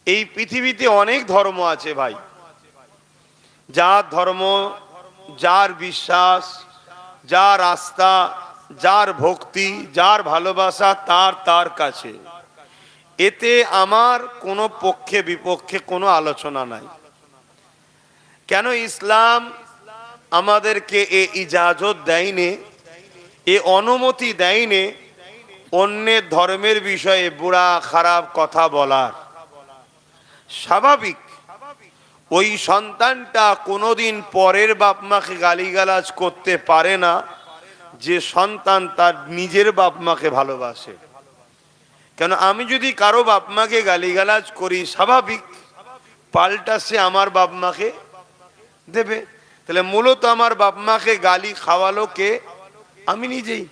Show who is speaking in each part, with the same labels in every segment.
Speaker 1: এই পৃথিবীতে অনেক ধর্ম আছে ভাই। যার ধর্ম, যার বিশ্বাস, যার আস্থা, যার ভক্তি, যার ভালোবাসা তার তার কাছে। এতে আমার কোনো পক্ষে বিপক্ষে কোনো আলোচনা নাই। কেন ইসলাম আমাদেরকে এ ইজাজত দেয়নি, এ অনুমতি দেয়নি অন্যের ধর্মের বিষয়ে বুড়া খারাপ কথা বলার। স্বাভাবিক ওই সন্তানটা কোনোদিন পরের বাপ মাকে গালিগালাজ করতে পারে না যে সন্তান তার নিজের বাপ মাকে ভালোবাসে। কেন আমি যদি কারো বাপ মাকে গালিগালাজ করি, স্বাভাবিক পাল্টা সে আমার বাপ মাকে দেবে। তাহলে মূলত আমার বাপ মাকে গালি খাওয়ালো কে? আমি নিজেই।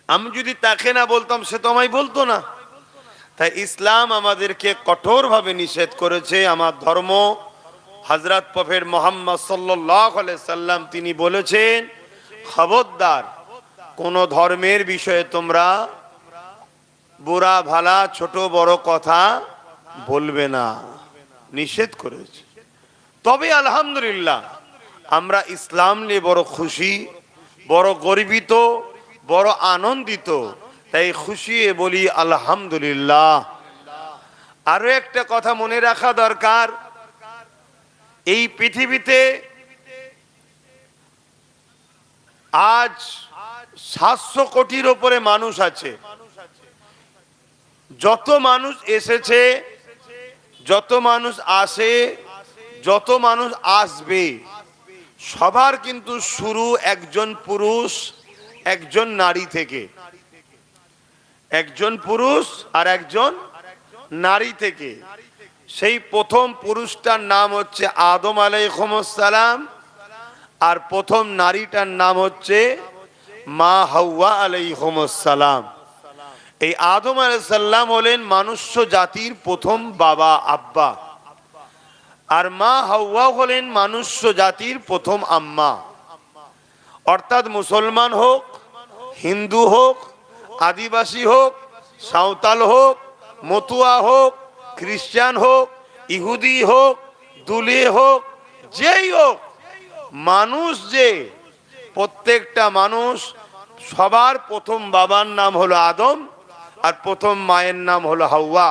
Speaker 1: আমি যদি তাকে না বলতাম সে তো আমায় বলতো না। তাই ইসলাম আমাদেরকে কঠোরভাবে নিষেধ করেছে। আমার ধর্ম, হযরত প্রফেট মুহাম্মদ সাল্লাল্লাহু আলাইহি সাল্লাম তিনি বলেছেন, খবরদার কোন ধর্মের বিষয়ে তোমরা বুড়া ভালা ছোট বড় কথা বলবে না, নিষেধ করেছে। তবে আলহামদুলিল্লাহ আমরা ইসলাম নিয়ে বড় খুশি, বড় গর্বিত, বড় আনন্দিত। তাই খুশি বলি আলহামদুলিল্লাহ। আরো একটা কথা মনে রাখা দরকার, এই পৃথিবীতে আজ 700 কোটির উপরে মানুষ আছে। যত মানুষ এসেছে, যত মানুষ আসে, যত মানুষ আসবে, সবার কিন্তু শুরু একজন পুরুষ একজন নারী থেকে। একজন পুরুষ আর একজন নারী থেকে। সেই প্রথম পুরুষটার নাম হচ্ছে আদম আলাইহিস সালাম, আর প্রথম নারীটার নাম হচ্ছে মা হাওয়া আলাইহিস সালাম। এই আদম আলাইহিস সালাম হলেন মনুষ্য জাতির প্রথম বাবা আব্বা, আর মা হাওয়া হলেন মনুষ্য জাতির প্রথম আম্মা। অর্থাৎ মুসলমান হোক, হিন্দু হোক, আদিবাসী হোক, সাঁওতাল হোক, মতুয়া হোক, খ্রিস্টান হোক, ইহুদি হোক, দুলে হোক, যেই হোক, মানুষ যে প্রত্যেকটা মানুষ, সবার প্রথম বাবার নাম হলো আদম আর প্রথম মায়ের নাম হলো হাওয়া।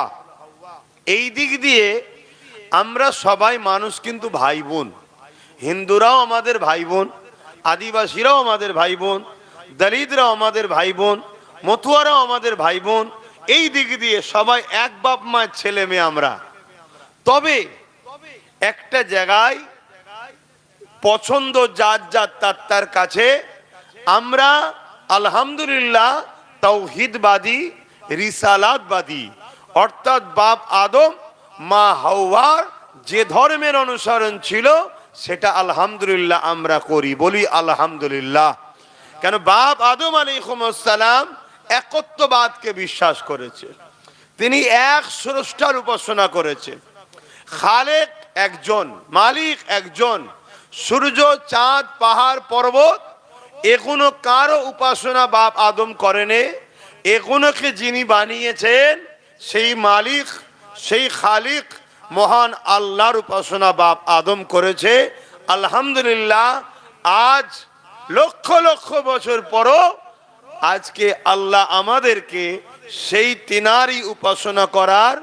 Speaker 1: এই দিক দিয়ে আমরা সবাই মানুষ কিন্তু ভাই বোন। হিন্দুরাও আমাদের ভাই বোন, আদিবাসীরাও আমাদের ভাই বোন, দলিতরাও আমাদের ভাই বোন, মতুয়ারাও আমাদের ভাই বোন। এই দিক দিয়ে সবাই এক বাপ মায়ের ছেলে মেয়ে আমরা। তবে একটা জায়গায় পছন্দ যার যার তার তার কাছে। আমরা আলহামদুলিল্লাহ তাওহীদবাদী, রিসালাতবাদী। অর্থাৎ বাপ আদম মা হাওয়ার যে ধর্মের অনুসরণ ছিল সেটা আলহামদুলিল্লাহ আমরা করি, বলি আলহামদুলিল্লাহ। কেন বাপ আদম আলাইহিস সালাম একত্ববাদকে বিশ্বাস করেছে। তিনি এক স্রষ্টার উপাসনা করেছে। খালেক একজন, মালিক একজন। সূর্য, চাঁদ, পাহাড়, পর্বত এগুলো কারো উপাসনা বাপ আদম করেনি। এগুলোকে যিনি বানিয়েছেন সেই মালিক, সেই খালিক মহান আল্লাহর উপাসনা বাপ আদম করেছে। আলহামদুলিল্লাহ আজ লক্ষ লক্ষ বছর পরও আজকে আল্লাহ আমাদেরকে সেই তিনারই উপাসনা করার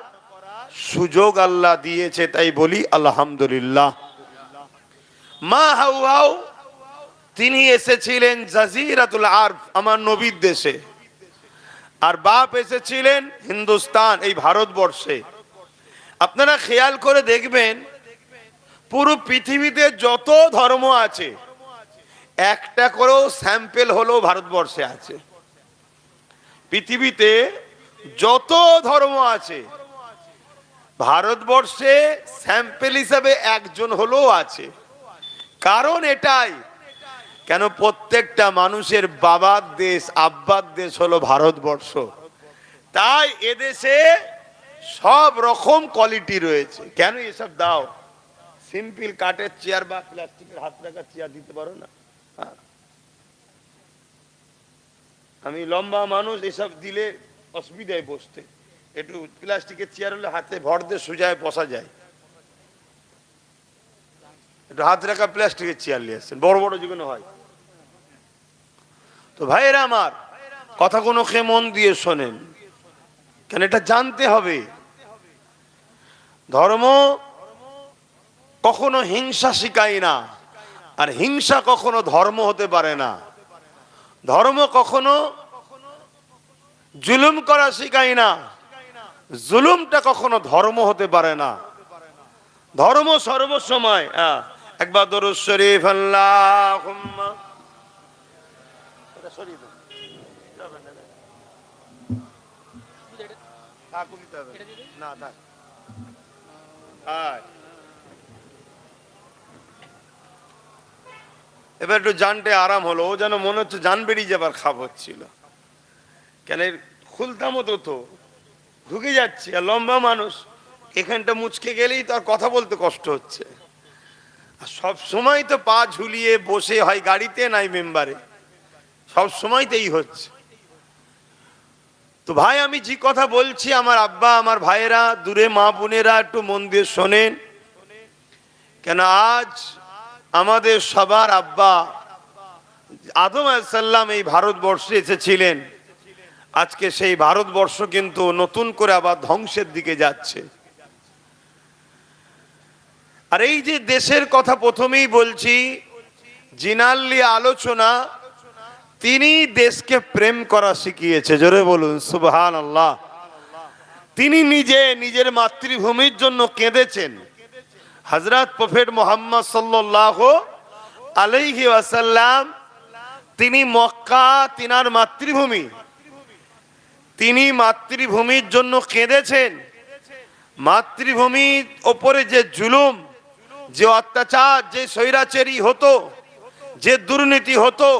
Speaker 1: সুযোগ আল্লাহ দিয়েছে, তাই বলি আলহামদুলিল্লাহ। মা হাওয়া তিনি এসেছিলেন জাজিরাতুল আরব, আমার নবীর দেশে, আর বাপ এসেছিলেন হিন্দুস্তান, এই ভারতবর্ষে। আপনারা খেয়াল করে দেখবেন পুরো পৃথিবীতে যত ধর্ম আছে একটা করেও স্যাম্পেল হলো ভারতবর্ষে আছে। পৃথিবীতে যত ধর্ম আছে ভারতবর্ষে স্যাম্পেল হিসাবে একজন হলেও আছে। কারণ এটাই, কেন প্রত্যেকটা মানুষের বাবার দেশ, আব্বার দেশ হলো ভারতবর্ষ। তাই এদেশে সব রকম কোয়ালিটি রয়েছে। কেন এসব দাও? সিম্পল কাঠের চেয়ার বা প্লাস্টিকের হাত রাখার চেয়ার দিতে পারো না? আমি লম্বা মানুষ, এসব দিলে অসুবিধায় বসতে। একটু প্লাস্টিকের চেয়ার হলে হাতে ভর দিয়ে সোজায় বসা যায়, একটু হাত রাখা প্লাস্টিকের চেয়ার নিয়ে আসছেন, বড় বড় যেগুলো হয়। তো ভাইয়েরা আমার, কথাগুলো খেয়ে মন দিয়ে শোনেন, কেন এটা জানতে হবে। ধর্ম কখনো হিংসা শিখায় না, আর হিংসা কখনো ধর্ম হতে পারে না। ধর্ম কখনো জুলুম করা শিখায় না, জুলুমটা কখনো ধর্ম হতে পারে না। ধর্ম সর্বসময় একবার দরুদ শরীফ আল্লাহুম্মা না থাক। এবার একটু জানতে আরাম হলো, ও যেন মনে হচ্ছে জান বেরিয়ে যাবার খাপ হচ্ছিল, কেন খুলতাম তো ঢুকে যাচ্ছে, আর লম্বা মানুষ এখানটা মুচকে গেলেই তার কথা বলতে কষ্ট হচ্ছে। আর সব সময় তো পা ঝুলিয়ে বসে হয় গাড়িতে নাই মেম্বারে, সব সময় তো এই হচ্ছে। তো ভাই আমি যে কথা বলছি, আমার আব্বা আমার ভাইয়েরা, দূরে মা বোনেরা একটু মন দিয়ে শোনেন, কেন আজ আমাদের সবার আব্বা আদম আলাইহিস সালাম এই ভারতবর্ষে এসেছিলেন। আজকে সেই ভারতবর্ষ কিন্তু নতুন করে আবার ধ্বংসের দিকে যাচ্ছে। আর এই যে দেশের কথা প্রথমেই বলছি, জিনার নিয়ে আলোচনা, তিনি দেশকে প্রেম করা শিখিয়েছে, জোরে বলুন সুবহানাল্লাহ। তিনি নিজে নিজের মাতৃভূমির জন্য কেঁদেছেন। হযরত প্রফেট মুহাম্মদ সাল্লাল্লাহু আলাইহি ওয়াসাল্লাম, তিনি মক্কা তিনার মাতৃভূমি, তিনি মাতৃভূমির জন্য কেঁদেছেন। মাতৃভূমির ওপরে যে জুলুম, যে অত্যাচার, যে স্বৈরাচারী হতো, যে দুর্নীতি হতো,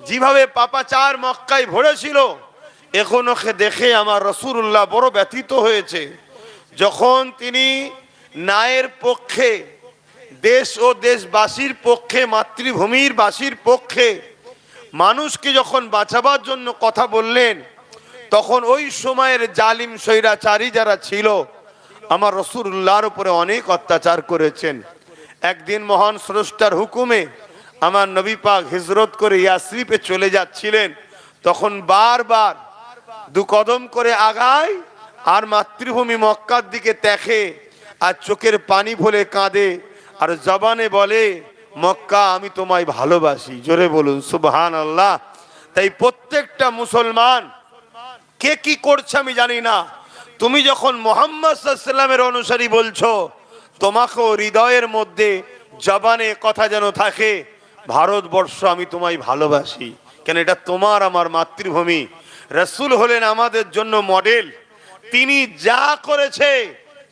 Speaker 1: যেভাবে পাপাচার মক্কায় ভরেছিল, এখনো দেখে আমার রাসূলুল্লাহ বড় ব্যথিত হয়েছে। যখন তিনি ন্যায়ের পক্ষে, দেশ ও দেশবাসীর পক্ষে, মাতৃভূমির বাসীর পক্ষে মানুষকে যখন বাঁচাবার জন্য কথা বললেন, তখন ওই সময়ের জালিম স্বৈরাচারী যারা ছিল আমার রাসূলুল্লাহর উপরে অনেক অত্যাচার করেছেন। একদিন মহান স্রষ্টার হুকুমে আমার নবী পাক হিজরত করে ইয়াসরিফে চলে যাচ্ছিলেন, তখন বারবার দু কদম করে আগায় আর মাতৃভূমি মক্কার দিকে দেখে, আর চোখের পানি ফেলে কাঁদে, আর জবানে বলে, মক্কা আমি তোমায় ভালোবাসি, জোরে বলুন সুবহানাল্লাহ। তাই প্রত্যেকটা মুসলমান, কে কি করছে আমি জানি না, তুমি যখন মুহাম্মদ সাল্লাল্লাহু আলাইহি ওয়াসাল্লামের অনুসারী বলছো, তোমাকেও হৃদয়ের মধ্যে জবানে কথা যেন থাকে, ভারতবর্ষ আমি তোমায় ভালোবাসি, কেন এটা তোমার আমার মাতৃভূমি। রাসূল হলেন আমাদের জন্য মডেল, তিনি যা করেছে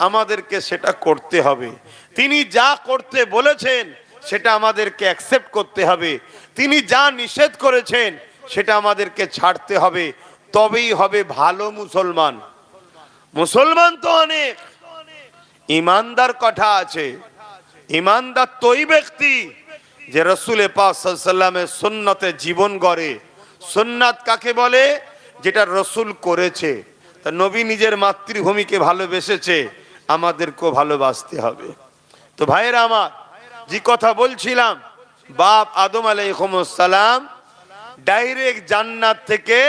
Speaker 1: আমাদেরকে সেটা করতে হবে, তিনি যা করতে বলেছেন সেটা আমাদেরকে অ্যাকসেপ্ট করতে হবে, তিনি যা নিষেধ করেছেন সেটা আমাদেরকে ছাড়তে হবে, তবেই হবে ভালো মুসলমান। মুসলমান তো অনেক, ইমানদার কথা আছে। ইমানদার তো ওই ব্যক্তি যে রাসূল পাক সাল্লাল্লাহু আলাইহি ওয়াসাল্লামের সুন্নতে জীবন গড়ে। সুন্নাত কাকে বলে? যেটা রাসূল করেছে। তা নবী নিজের মাতৃভূমিকে ভালোবেসেছে, আমাদেরকেও ভালোবাসতে হবে। তো ভাইয়েরা আমার, যে কথা বলছিলাম, বাপ আদম আলাইহিস সালাম ডাইরেক্ট জান্নাত থেকে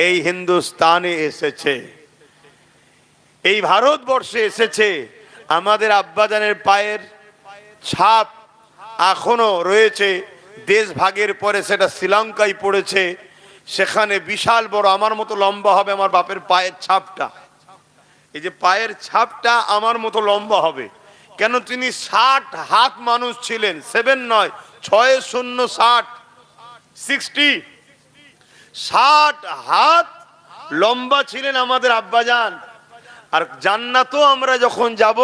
Speaker 1: এই হিন্দুস্তানে এসেছে, এই ভারতবর্ষে এসেছে। আমাদের আব্বাজানের পায়ের ছাপ এখনো রয়েছে। দেশ ভাগের পরে সেটা শ্রীলঙ্কায় পড়েছে, সেখানে বিশাল বড়, আমার মতো লম্বা হবে আমার বাপের পায়ের ছাপটা। এই যে পায়ের ছাপটা আমার মতো লম্বা হবে, কেন তিনি 60 হাত মানুষ ছিলেন, 7 নয় 6 60 60 হাত লম্বা ছিলেন আমাদের আব্বাজান। আর জান্নাতও আমরা যখন যাব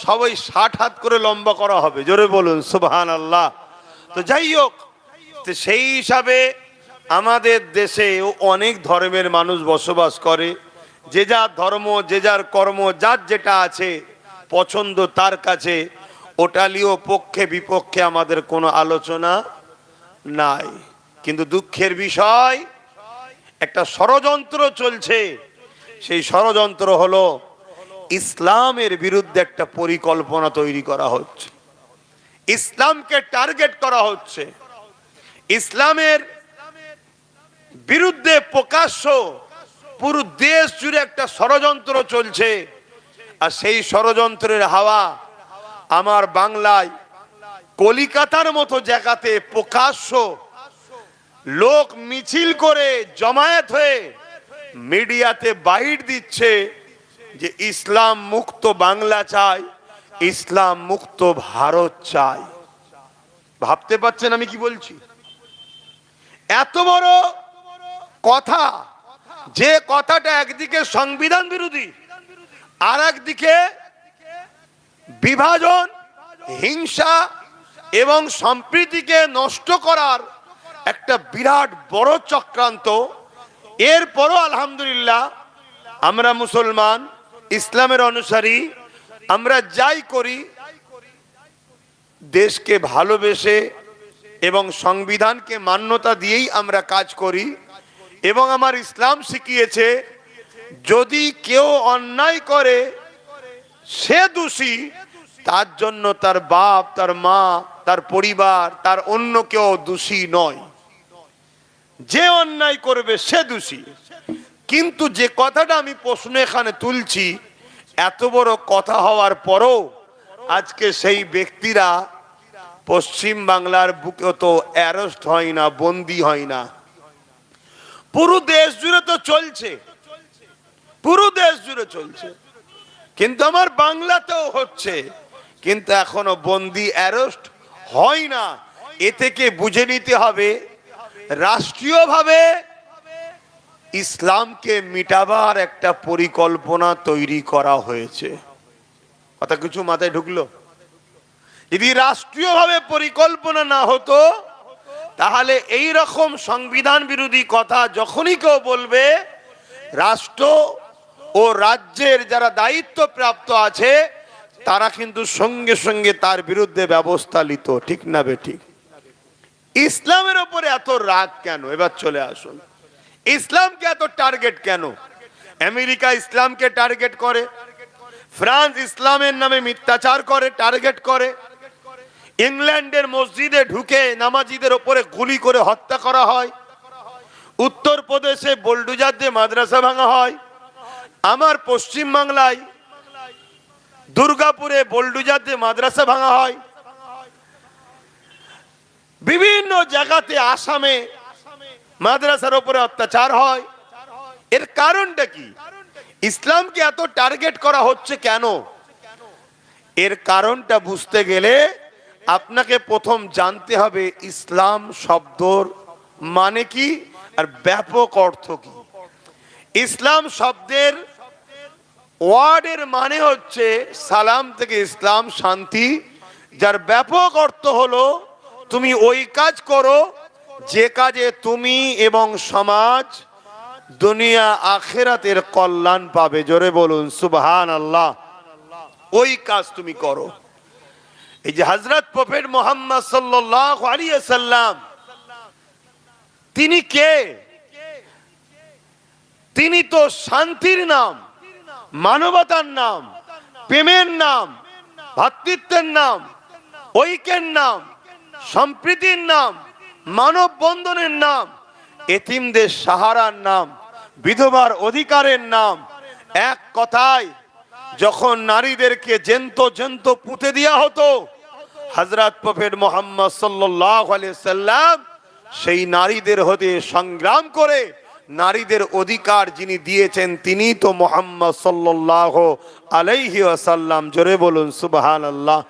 Speaker 1: সবাই 60 হাত করে লম্বা করা হবে, জোরে বলুন সুবহানাল্লাহ। তো যাই হোক, তো সেই হিসাবে আমাদের দেশে অনেক ধর্মের মানুষ বসবাস করে, যে যার ধর্ম, যে যার কর্ম, যার যেটা আছে পছন্দ তার কাছে, ওটা নিয়েও পক্ষে বিপক্ষে আমাদের কোনো আলোচনা নাই। কিন্তু দুঃখের বিষয়, একটা ষড়যন্ত্র চলছে সেই ষড়যন্ত্র হলো ইসলামের বিরুদ্ধে একটা পরিকল্পনা তৈরি করা হচ্ছে, ইসলামকে টার্গেট করা হচ্ছে, ইসলামের বিরুদ্ধে প্রকাশ্য পুরো দেশ জুড়ে একটা ষড়যন্ত্র চলছে। আর সেই ষড়যন্ত্রের হাওয়া আমার বাংলায় কলিকাতার মতো জায়গাতে প্রকাশ্য লোক মিছিল করে জমায়েত হয়ে মিডিয়াতে বাইট দিচ্ছে যে ইসলাম মুক্ত বাংলা চাই, ইসলাম মুক্ত ভারত চাই। ভাবতে পারছেন আমি কি বলছি? এত বড় কথা, যে কথাটা একদিকে সংবিধান বিরোধী, আর একদিকে বিভাজন, হিংসা এবং সম্প্রীতিকে নষ্ট করার একটা বিরাট বড় চক্রান্ত। এরপরও আলহামদুলিল্লাহ আমরা মুসলমান, ইসলামের অনুসারী, আমরা যাই করি দেশকে ভালোবেসে এবং সংবিধানকে মান্যতা দিয়েই আমরা কাজ করি। এবং আমার ইসলাম শিখিয়েছে যদি কেউ অন্যায় করে সে দোষী, তার জন্য তার বাপ, তার মা, তার পরিবার, তার অন্য কেউ দোষী নয়। যে অন্যায় করবে সে দোষী। কিন্তু যে কথাটা আমি প্রশ্ন এখানে তুলছি, এত বড় কথা হওয়ার পরও আজকে সেই ব্যক্তিরা পশ্চিম বাংলার বুকে তো অ্যারেস্ট হয় না, বন্দী হয় না। পুরো দেশ জুড়ে তো চলছে, পুরো দেশ জুড়ে চলছে, কিন্তু আমার বাংলাতেও হচ্ছে, কিন্তু এখনো বন্দী অ্যারেস্ট হয় না। এ থেকে বুঝে নিতে হবে রাষ্ট্রীয়ভাবে ইসলামকে মিটাবার একটা পরিকল্পনা তৈরি করা হয়েছে। কথা কিছু মাথায় ঢুকলো? যদি রাষ্ট্রীয়ভাবে পরিকল্পনা না হতো তাহলে এই রকম সংবিধান বিরোধী কথা যখনই কেউ বলবে, রাষ্ট্র ও রাজ্যের যারা দায়িত্বপ্রাপ্ত আছে তারা কিন্তু সঙ্গে সঙ্গে তার বিরুদ্ধে ব্যবস্থা নিত। ঠিক না বেঠিক? ইসলামের উপরে এত রাগ কেন? এবার চলে আসুন, ইসলামকে এত টার্গেট কেন? আমেরিকা ইসলামকে টার্গেট করে, ফ্রান্স ইসলামের নামে মিথ্যাচার করে, টার্গেট করে, ইংল্যান্ডের মসজিদে ঢুকে নামাজিদের উপরে গুলি করে হত্যা করা হয়, উত্তরপ্রদেশে বুলডোজার দিয়ে মাদ্রাসা ভাঙা হয়, আমার পশ্চিম বাংলায় দুর্গাপুরে বুলডোজার দিয়ে মাদ্রাসা ভাঙা হয়, বিভিন্ন জায়গাতে আসামে মাদ্রাসার উপরে অত্যাচার হয়। এর কারণটা কি? ইসলামকে এত টার্গেট করা হচ্ছে কেন? এর কারণটা বুঝতে গেলে আপনাকে প্রথম জানতে হবে ইসলাম শব্দর মানে কি আর ব্যাপক অর্থ কি। ইসলাম শব্দের ওয়ার্ডের মানে হচ্ছে সালাম থেকে ইসলাম, শান্তি, যার ব্যাপক অর্থ হলো তুমি ওই কাজ করো যে কাজে তুমি এবং সমাজ দুনিয়া আখিরাতের কল্যাণ পাবে। জোরে বলুন সুবহানাল্লাহ। ওই কাজ তুমি করো। এই যে হযরত প্রফেট মুহাম্মদ সাল্লাল্লাহু আলাইহি ওয়াসাল্লাম, তিনি কে? তিনি তো শান্তির নাম, মানবতার নাম, প্রেমের নাম, ভ্রাতৃত্বের নাম, ঐক্যের নাম, সম্প্রীতির নাম, মানব বন্ধনের নাম, এতিমদের সাহারার নাম, বিধবার অধিকারের নাম। এক কথায় যখন নারীদেরকে জ্যান্ত পুঁতে দেওয়া হতো, হযরত প্রফেট মুহাম্মদ সাল্লাল্লাহু আলাইহি সাল্লাম সেই নারীদের হতে সংগ্রাম করে নারীদের অধিকার যিনি দিয়েছেন তিনি তো মুহাম্মদ সাল্লাল্লাহু আলাইহি ওয়াসাল্লাম। জোরে বলুন সুবহানাল্লাহ।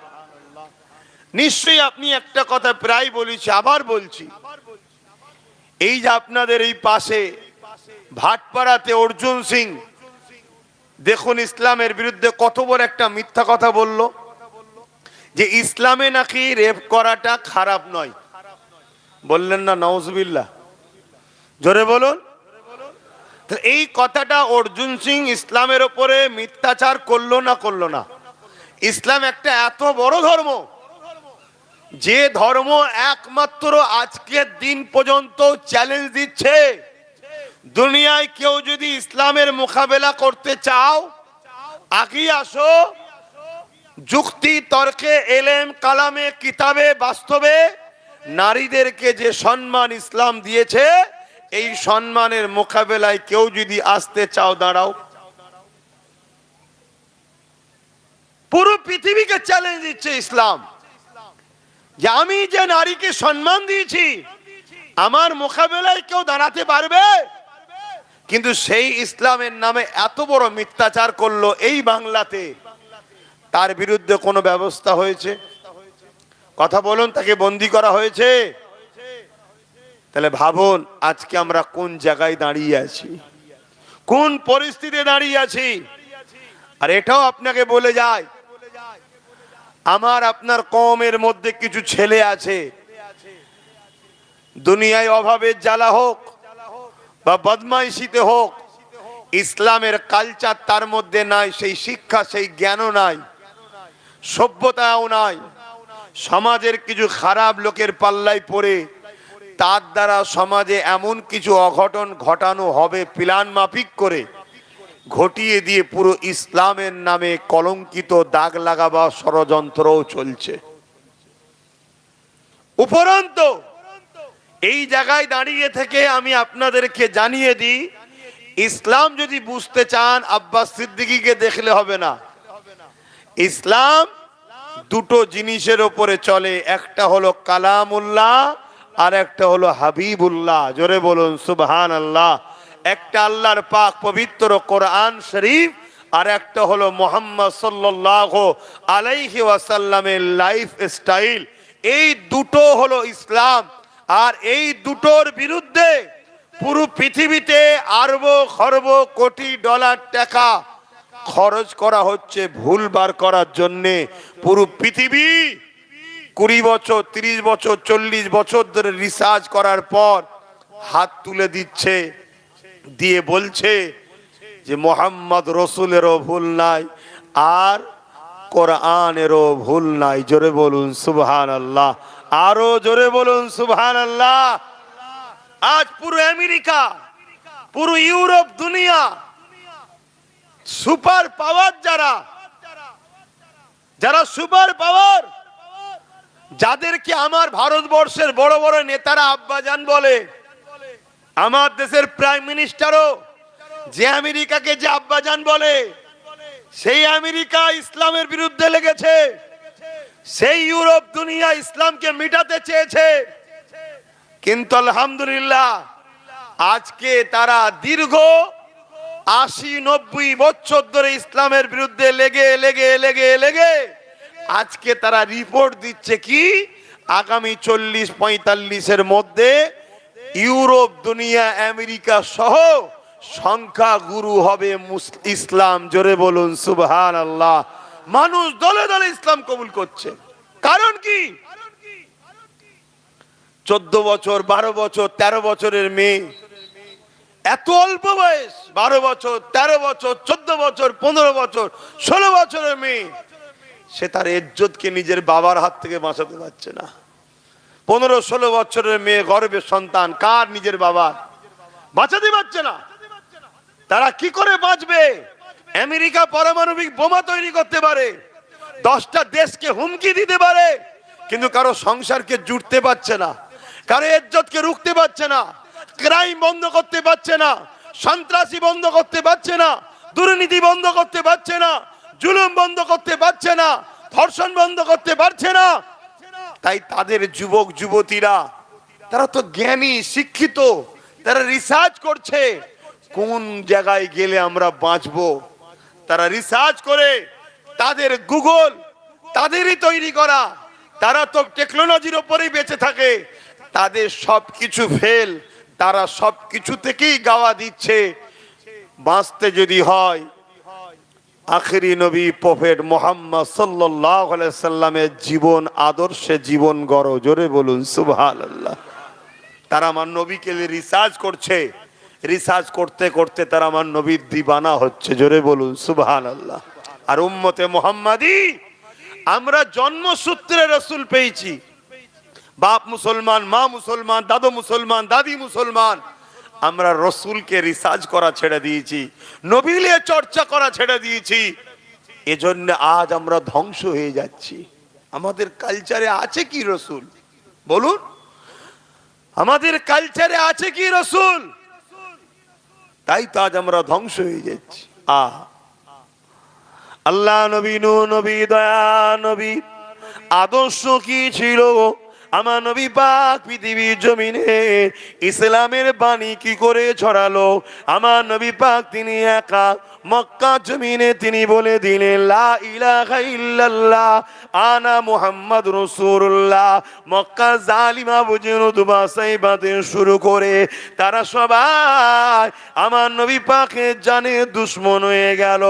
Speaker 1: নিশ্চয়ই আপনি একটা কথা প্রায় বলেছি, আবার বলছি, এই যে আপনাদের এই পাশে ভাটপাড়াতে অর্জুন সিং, দেখুন ইসলামের বিরুদ্ধে কত বড় একটা মিথ্যা কথা বলল যে ইসলামে নাকি রেপ করাটা খারাপ নয়। বললেন না নাউজুবিল্লাহ? জোরে বলুন। এই কথাটা অর্জুন সিং ইসলামের উপরে মিথ্যাচার করলো না করলো না? ইসলাম একটা এত বড় ধর্ম, যে ধর্ম একমাত্র আজকের দিন পর্যন্ত চ্যালেঞ্জ দিচ্ছে দুনিয়ায় কেউ যদি ইসলামের মোকাবেলা করতে চাও, আগেই আসো যুক্তি তর্কে, এলেম কালামে, কিতাবে, বাস্তবে নারীদেরকে যে সম্মান ইসলাম দিয়েছে, এই সম্মানের মোকাবেলায় কেউ যদি আসতে চাও, দাঁড়াও। পুরো পৃথিবীকে চ্যালেঞ্জ দিচ্ছে ইসলাম যে আমি যে নারীকে সম্মান দিয়েছি, আমার মোকাবেলায় কেউ দাঁড়াতে পারবে? কিন্তু সেই ইসলামের নামে এত বড় মিথ্যাচার করলো এই বাংলাতে, তার বিরুদ্ধে কোনো ব্যবস্থা হয়েছে? কথা বলুন, তাকে বন্দী করা হয়েছে? তাহলে ভাবুন আজকে আমরা কোন জায়গায় দাঁড়িয়ে আছি, কোন পরিস্থিতিতে দাঁড়িয়ে আছি। আর এটাও আপনাকে বলে যায়, আমার আপনার কওমের মধ্যে কিছু ছেলে আছে, দুনিয়ায় অভাবের জ্বালা হোক বা বদমাইশিতে হোক, ইসলামের কালচার তার মধ্যে নাই, সেই শিক্ষা সেই জ্ঞানও নাই, সভ্যতাও নাই। সমাজের কিছু খারাপ লোকের পাল্লায় পড়ে তার দ্বারা সমাজে এমন কিছু অঘটন ঘটানো হবে প্ল্যান মাফিক করে, ঘটিয়ে দিয়ে পুরো ইসলামের নামে কলঙ্কিত দাগ লাগাবার ষড়যন্ত্রও চলছে। উপরন্তু এই জায়গায় দাঁড়িয়ে থেকে আমি আপনাদেরকে জানিয়ে দিই, ইসলাম যদি বুঝতে চান আব্বাস সিদ্দিকীকে দেখলে হবে না। ইসলাম দুটো জিনিসের উপরে চলে, একটা হলো কালামুল্লাহ আর একটা হলো হাবিবুল্লাহ। জোরে বলুন সুবহানাল্লাহ। একটা আল্লাহর পাক পবিত্র কোরআন শরীফ, আর একটা হলো মুহাম্মদ সাল্লাল্লাহু আলাইহি ওয়াসাল্লামের লাইফ স্টাইল। এই দুটো হলো ইসলাম। আর এই দুটোর বিরুদ্ধে পুরো পৃথিবীতে আরব খরব কোটি ডলার টাকা খরচ করা হচ্ছে ভুল বার করার জন্যে। পুরো পৃথিবী 20 বছর 30 বছর 40 বছর ধরে রিসার্চ করার পর হাত তুলে দিচ্ছে, দিয়ে বলছে যে মোহাম্মদ রসুলেরও ভুল নাই আর কোরআনেরও ভুল নাই। জোরে বলুন সুবহানাল্লাহ, আরো জোরে বলুন সুবহানাল্লাহ। আজ পুরো আমেরিকা, পুরো ইউরোপ, দুনিয়া সুপার পাওয়ার, যারা সুপার পাওয়ার, যাদেরকে আমার ভারতবর্ষের বড় বড় নেতারা আব্বাজান বলে, আমার দেশের প্রাইম মিনিস্টারও যে আমেরিকাকে যে আব্বাজান বলে, সেই আমেরিকা ইসলামের বিরুদ্ধে লেগেছে। সেই ইউরোপ দুনিয়া ইসলামকে মিটাতে চেয়েছে, কিন্তু আলহামদুলিল্লাহ আজকে তারা দীর্ঘ 80-90 বছর ধরে ইসলামের বিরুদ্ধে লেগে লেগে লেগে লেগে আজকে তারা রিপোর্ট দিচ্ছে কি আগামী 40-45-এর মধ্যে ইউরোপ দুনিয়া আমেরিকা সহ সংখ্যা গুরু হবে ইসলাম। জোরে বলুন সুবহানাল্লাহ। মানুষ দলে দলে ইসলাম কবুল করছে। কারণ কি? 14 বছর 12 বছর 13 বছরের মেয়ে, এত অল্প বয়স, 12 বছর 13 বছর 14 বছর 15 বছর 16 বছরের মেয়ে, সে তার ইজ্জতকে নিজের বাবার হাত থেকে বাঁচাতে পারছে না। 15-16 বছরের মেয়ে, গর্ভের সন্তান, কার? নিজের বাবার, বাঁচাতে পারছে না। তারা কি করে বাঁচবে? আমেরিকা পারমাণবিক বোমা তৈরি করতে পারে, 10টা দেশকে হুমকি দিতে পারে, কিন্তু কারো সংসারকে জুড়তে পারছে না, কারো ইজ্জতকে রুখতে পারছে না, ক্রাইম বন্ধ করতে পারছে না, সন্ত্রাসী বন্ধ করতে পারছে না, দুর্নীতি বন্ধ করতে পারছে না, জুলুম বন্ধ করতে পারছে না, ধর্ষণ বন্ধ করতে পারছে না। তাই তাদের যুবক যুবতীরা, তারা তো জ্ঞানী শিক্ষিত, তারা রিসার্চ করছে কোন জায়গায় গেলে আমরা বাঁচবো। তারা রিসার্চ করে, তাদের গুগল তাদেরই তৈরি করা, তারা তো টেকনোলজির উপরেই বেঁচে থাকে, তাদের সবকিছু ফেল, তারা সবকিছু থেকেই গাওয়া দিচ্ছে বাঁচতে যদি হয় আখেরি নবী প্রফেট মুহাম্মদ সাল্লাল্লাহু আলাইহি সাল্লামের জীবন আদর্শে জীবন গড়ো। জোরে বলুন সুবহানাল্লাহ। তারা আমার নবীকে রিসার্চ করছে, রিসার্চ করতে করতে তারা আমার নবীর দিবানা হচ্ছে। জোরে বলুন সুবহানাল্লাহ। আর উম্মতে মুহাম্মাদি, আমরা জন্মসূত্রে রাসূল পেয়েছি, বাপ মুসলমান, মা মুসলমান, দাদু মুসলমান, দাদি মুসলমান, আমরা রসুলকে রিসার্চ করা ছেড়ে দিয়েছি, নবী নিয়ে চর্চা করা ছেড়ে দিয়েছি। এজন্য আজ আমরা ধ্বংস হয়ে যাচ্ছি। আমাদের কালচারে আছে কি রসুল? বলুন, আমাদের কালচারে আছে কি রসুল? তাই তো আজ আমরা ধ্বংস হয়ে যাচ্ছি। আল্লাহ নবী, নূহ নবী, দয়া নবী আদর্শ কি ছিল? আমার নবী পাক পৃথিবীর জমিনে ইসলামের বাণী কি করে ছড়ালো? আমার নবী পাক তিনি একা মক্কা জমিনে তিনি বলে দিলেন, লা ইলাহা ইল্লাল্লাহ আনা মুহাম্মদ রাসূলুল্লাহ। মক্কা জালিমা বুঝুন দুবাসাইবাতে শুরু করে তারা সবাই আমার নবী পাকের জানে দুশ্মন হয়ে গেল।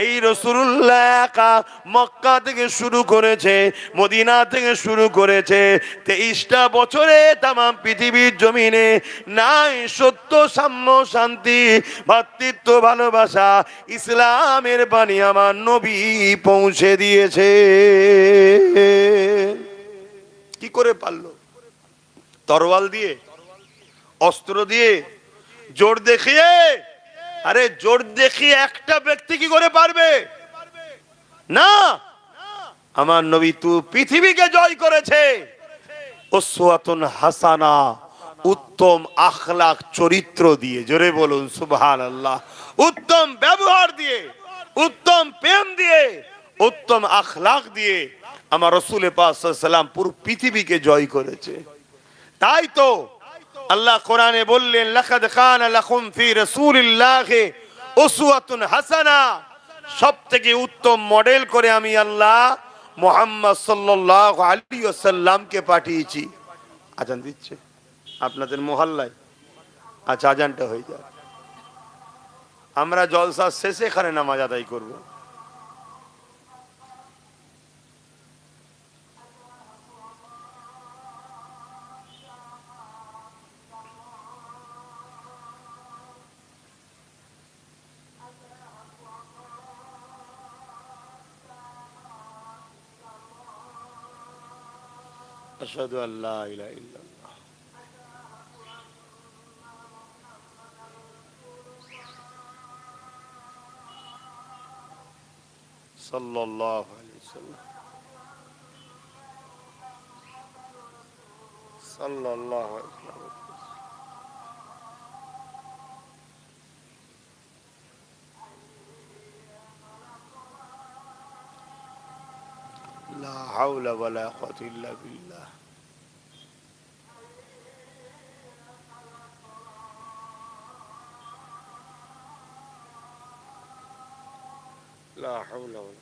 Speaker 1: এই রাসূলুল্লাহ একা মক্কা থেকে শুরু করেছে, মদিনা থেকে শুরু করেছে। 23টা বছরে তামাম পৃথিবীর জমিনে নাই সত্য, সাম্য, শান্তি, ভ্রাতৃত্ব, ভালোবাসা, ইসলামের বাণী আমার নবী পৌঁছে দিয়েছে। কি করে পারলো? তরোয়াল দিয়ে, অস্ত্র দিয়ে, জোর দেখিয়ে? আরে জোর দেখিয়ে একটা ব্যক্তি কি করে পারবে? না, আমার নবী তো পৃথিবীকে জয় করেছে উসওয়াতুন হাসানা, উত্তম আখলাক চরিত্র দিয়ে। জোরে বলুন সুবহানাল্লাহ। উত্তম ব্যবহার দিয়ে, উত্তম প্রেম দিয়ে, উত্তম আখলাক দিয়ে আমার রাসূল পাক সাল্লাল্লাহু আলাইহি ওয়াসাল্লাম পুরো পৃথিবীকে জয় করেছে। তাই তো আল্লাহ কোরআনে বললেন, লাকাদ কানা লাকুম ফি রাসূলিল্লাহি উসওয়াতুন হাসানা। সবথেকে উত্তম মডেল করে আমি আল্লাহ মুহাম্মদ সাল্লাল্লাহু আলাইহি ওয়াসাল্লামকে পাঠিয়েছি। আজান দিচ্ছে আপনাদের মহল্লায়? আচ্ছা, আজানটা হয়ে যায়, আমরা জলসা শেষে এখানে নামাজ আদায় করব। আশহাদু আল্লা ইলাহা ইল্লাল্লাহ। সাল্লাল্লাহু আলাইহি ওয়াসাল্লাম। সাল্লাল্লাহু আলাইহি ওয়াসাল্লাম। লা হাওলা ওয়ালা কুওয়াতা ইল্লা বিল্লাহ। লা হাওলা ওয়ালা।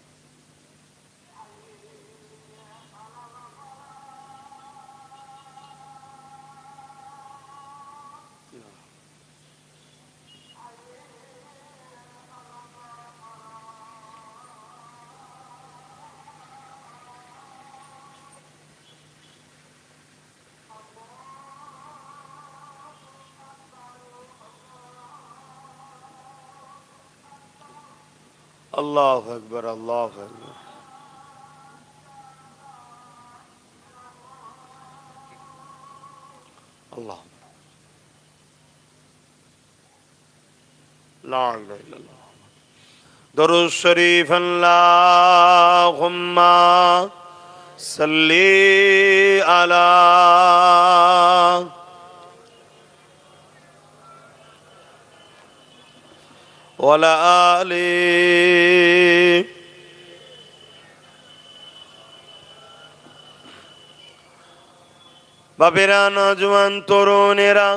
Speaker 1: আল্লাহু আকবার, আল্লাহু আকবার। আল্লাহ, লা ইলাহা ইল্লাল্লাহ। দরুদ শরীফ। আল্লাহুম্মা সাল্লি আলা ওয়ালা আলি বাবেরা, নওজোয়ান তরুণেরা,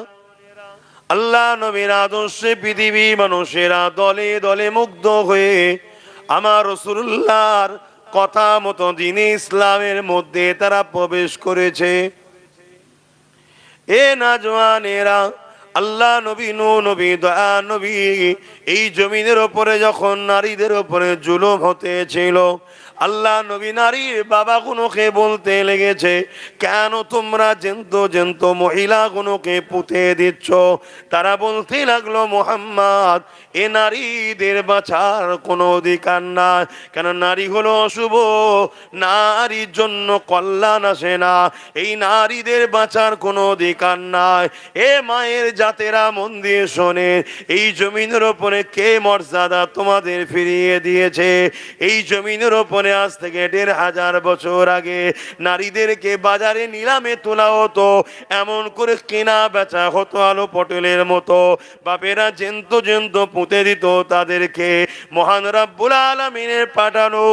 Speaker 1: আল্লাহ নবীর আদর্শে পৃথিবী মানুষেরা দলে দলে মুগ্ধ হয়ে আমার রাসূলুল্লাহর কথা মতো দ্বীনে ইসলামের মধ্যে তারা প্রবেশ করেছে। এ নওজোয়ানেরা, আল্লাহ নবী, নূহ নবী, দয়া নবী এই জমিনের ওপরে যখন নারীদের ওপরে জুলুম হতেছিল, আল্লাহ নবী নারীর বাবাগুলোকে বলতে লেগেছে, কেন তোমরা জেন্ত মহিলাগুলোকে পুঁতে দিচ্ছ? তারা বলতে লাগলো, মুহাম্মদ, এ নারীদের বাঁচার কোনো অধিকার নাই। কেন? নারী হলো অশুভ, নারীর জন্য কল্যাণ আসে না, এই নারীদের বাঁচার কোনো অধিকার নাই। এ মায়ের জাতেরা মন দিয়ে শোনে, এই জমিনের ওপরে কে মর্যাদা তোমাদের ফিরিয়ে দিয়েছে? এই জমিনের ওপরে আজ থেকে 1500 বছর আগে নারীদেরকে বাজারে নিলামে তোলা হতো, এমন করে কেনা বেচা হতো আলো পটলের মতো। বাপেরা জেন্ত জেন্ত পুঁতে দিত তাদেরকে। মহান রব্বুল আলামিনের পাঠানো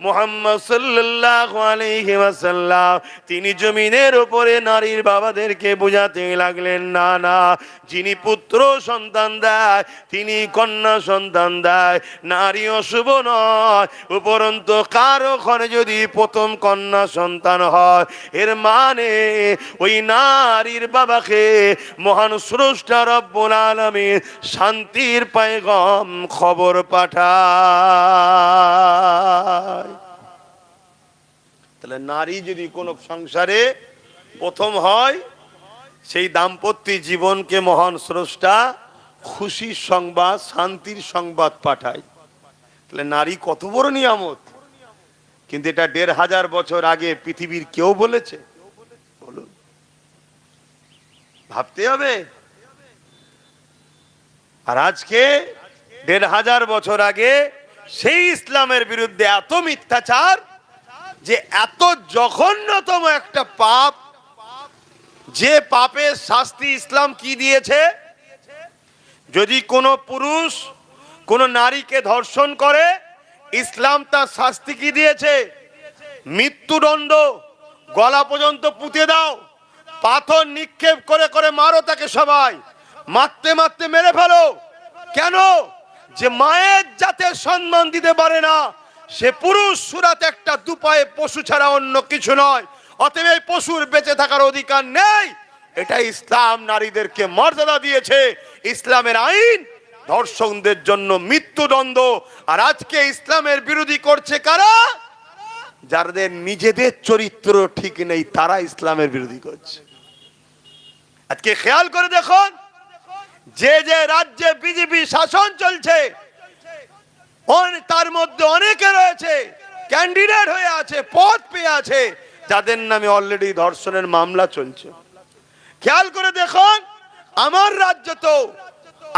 Speaker 1: মুহাম্মদ সাল্লাল্লাহু আলাইহি ওয়াসাল্লাম তিনি জমিনের উপরে নারীর বাবাদেরকে বোঝাতে লাগলেন, না না, যিনি পুত্র সন্তান দেয় তিনি কন্যা সন্তান দেয়, নারী অশুভ নয়। উপরন্তু কারো ঘরে যদি প্রথম কন্যা সন্তান হয়, এর মানে ওই নারীর বাবাকে মহান স্রষ্টা রব্বুল আলামিন শান্তির পয়গাম খবর পাঠায়। তাহলে নারী যদি কোনো সংসারে প্রথম হয়, সেই দাম্পত্য জীবনকে মহান স্রষ্টা খুশির সংবাদ, শান্তির সংবাদ পাঠায়। তাহলে নারী কত বড় নিয়ামত। কিন্তু এটা 1500 বছর আগে পৃথিবীর কেউ বলেছে? বলুন, ভাবতে হবে। আর আজকে 1500 বছর আগে সেই ইসলামের বিরুদ্ধে এত মিথ্যাচার, যে এত জঘন্যতম একটা পাপ, যে পাপের শাস্তি ইসলাম কি দিয়েছে? যদি কোনো পুরুষ কোনো নারীকে ধর্ষণ করে, ইসলাম তার শাস্তি কি দিয়েছে? মৃত্যুদণ্ড, গলা পর্যন্ত পুঁতে দাও, পাথর নিক্ষেপ করে করে মারো তাকে, সবাই মারতে মারতে মেরে ফেলো। কেন? যে মায়ের যাতে সম্মান দিতে পারে না, সে পুরুষ সুরাত একটা দুপায়ে পশু ছাড়া অন্য কিছু নয়, অতএব এই পশুর বেঁচে থাকার অধিকার নেই। এটা ইসলাম নারীদেরকে মর্যাদা দিয়েছে। ইসলামের আইন ধর্ষকদের জন্য মৃত্যুদণ্ড। আর আজকে ইসলামের বিরোধী করছে কারা? যাদের নিজেদের চরিত্র ঠিক নেই, তারা ইসলামের বিরোধী করছে। আজকে খেয়াল করে দেখুন, যে যে রাজ্যে বিজেপি শাসন চলছে, তার মধ্যে অনেকে রয়েছে ক্যান্ডিডেট হয়ে আছে, পদ পেয়ে আছে, যাদের নামে অলরেডি ধর্ষণের মামলা চলছে। খেয়াল করে দেখুন, আমার রাজ্য তো,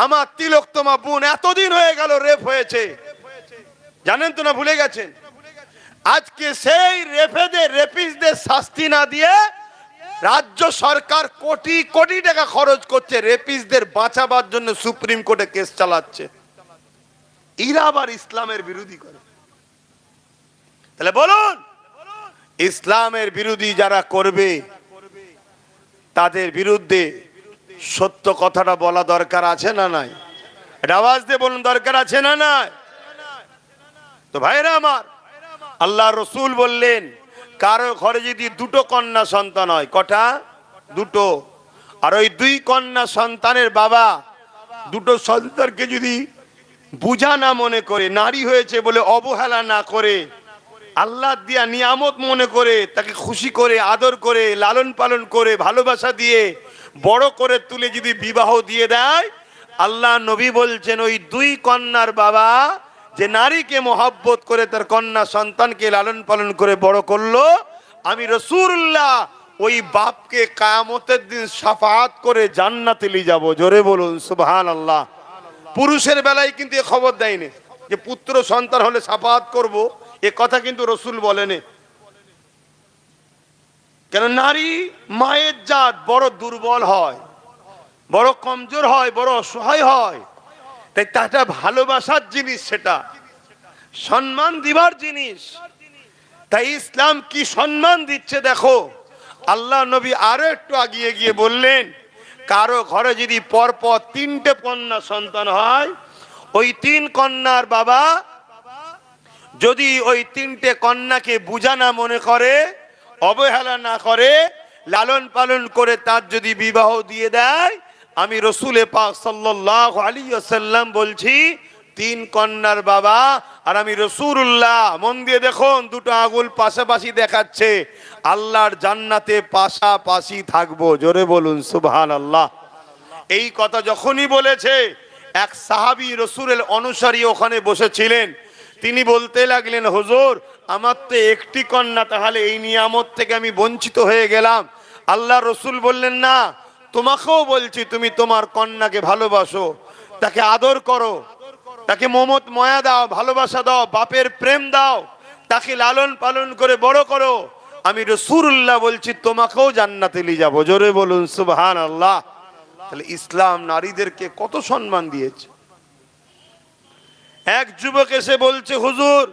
Speaker 1: আমার তিলোত্তমা বোন এতদিন হয়ে গেল রেপ হয়েছে, জানেন তো না? ভুলে গেছেন? আজকে সেই রেপিস্টদের শাস্তি না দিয়ে রাজ্য সরকার কোটি কোটি টাকা খরচ করছে রেপিস্টদের বাঁচাবার জন্য, সুপ্রিম কোর্টে কেস চালাচ্ছে। এরা আবার ইসলামের বিরোধী করে। তাহলে বলুন, ইসলামের বিরোধী যারা করবে, তাদের বিরুদ্ধে সত্য কথাটা বলা দরকার আছে না নাই? এটা আওয়াজ দিয়ে বলুন, দরকার আছে না নাই? তো ভাইরা আমার, আল্লাহ রসুল বললেন, কারো ঘরে যদি দুটো কন্যা সন্তান হয়, কটা? দুটো। আর ওই দুই কন্যা সন্তানের বাবা দুটো সন্তানকে যদি বুঝা না মনে করে, নারী হয়েছে বলে অবহেলা না করে, আল্লাহ দিয়া নিয়ামত মনে করে, তাকে খুশি করে, আদর করে, লালন পালন করে, ভালোবাসা দিয়ে বড় করে তুলে যদি বিবাহ দিয়ে দেয়, আল্লাহ নবী বলছেন, ওই দুই কন্যার বাবা যে নারীকে মহব্বত করে তার কন্যা সন্তানকে লালন পালন করে বড় করলো, আমি রাসূলুল্লাহ ওই বাপকে কিয়ামতের দিন শাফাআত করে জান্নাতে নিয়ে যাব। জোরে বলুন সুবহানাল্লাহ। পুরুষের বেলায় কিন্তু এ খবর দেয়নি যে পুত্র সন্তান হলে শাফাআত করব, এ কথা কিন্তু রাসূল বলেনি। কেন? নারী মায়ের জাত বড় দুর্বল হয়, বড় কমজোর হয়, বড় অসহায় হয়। তাই তাটা ভালোবাসার জিনিস, সেটা সম্মান দিবার জিনিস। তাই ইসলাম কি সম্মান দিচ্ছে দেখো। আল্লাহ নবী আরো একটু আগিয়ে গিয়ে বললেন, কারো ঘরে যদি পরপর 3টে কন্যা সন্তান হয়, ওই 3 কন্যার বাবা যদি ওই 3টে কন্যাকে বুঝা না মনে করে, অবহেলা না করে, লালন পালন করে তার যদি বিবাহ দিয়ে দেয়, আমি রাসূল পাক সাল্লাল্লাহু আলাইহি ওয়াসাল্লাম বলছি, 3 কন্যার বাবা আর আমি রাসূলুল্লাহ, মন দিয়ে দেখুন, দুটো আঙুল পাশাপাশি দেখাচ্ছে, আল্লাহর জান্নাতে পাশাপাশি থাকবো। জোরে বলুন সুবহানাল্লাহ। এই কথা যখনই বলেছে, এক সাহাবী রাসূলের অনুসারী ওখানে বসেছিলেন, তিনি বলতে লাগলেন, হুজুর আমার তো একটি কন্যা, তাহলে এই নিয়ামত থেকে আমি বঞ্চিত হয়ে গেলাম। আল্লাহ রসুল বললেন, না, তোমাকেও বলছি তুমি তোমার কন্যাকে ভালোবাসো, তাকে আদর করো, তাকে মমত মায়া দাও, ভালোবাসা দাও, বাপের প্রেম দাও, তাকে লালন পালন করে বড় করো। আমি রাসূলুল্লাহ বলছি তোমাকেও জান্নাতে নিয়ে যাবো। জোরে বলুন সুবহানাল্লাহ। তাহলে ইসলাম নারীদেরকে কত সম্মান দিয়েছে। এক যুবক এসে বলছে, হুজুর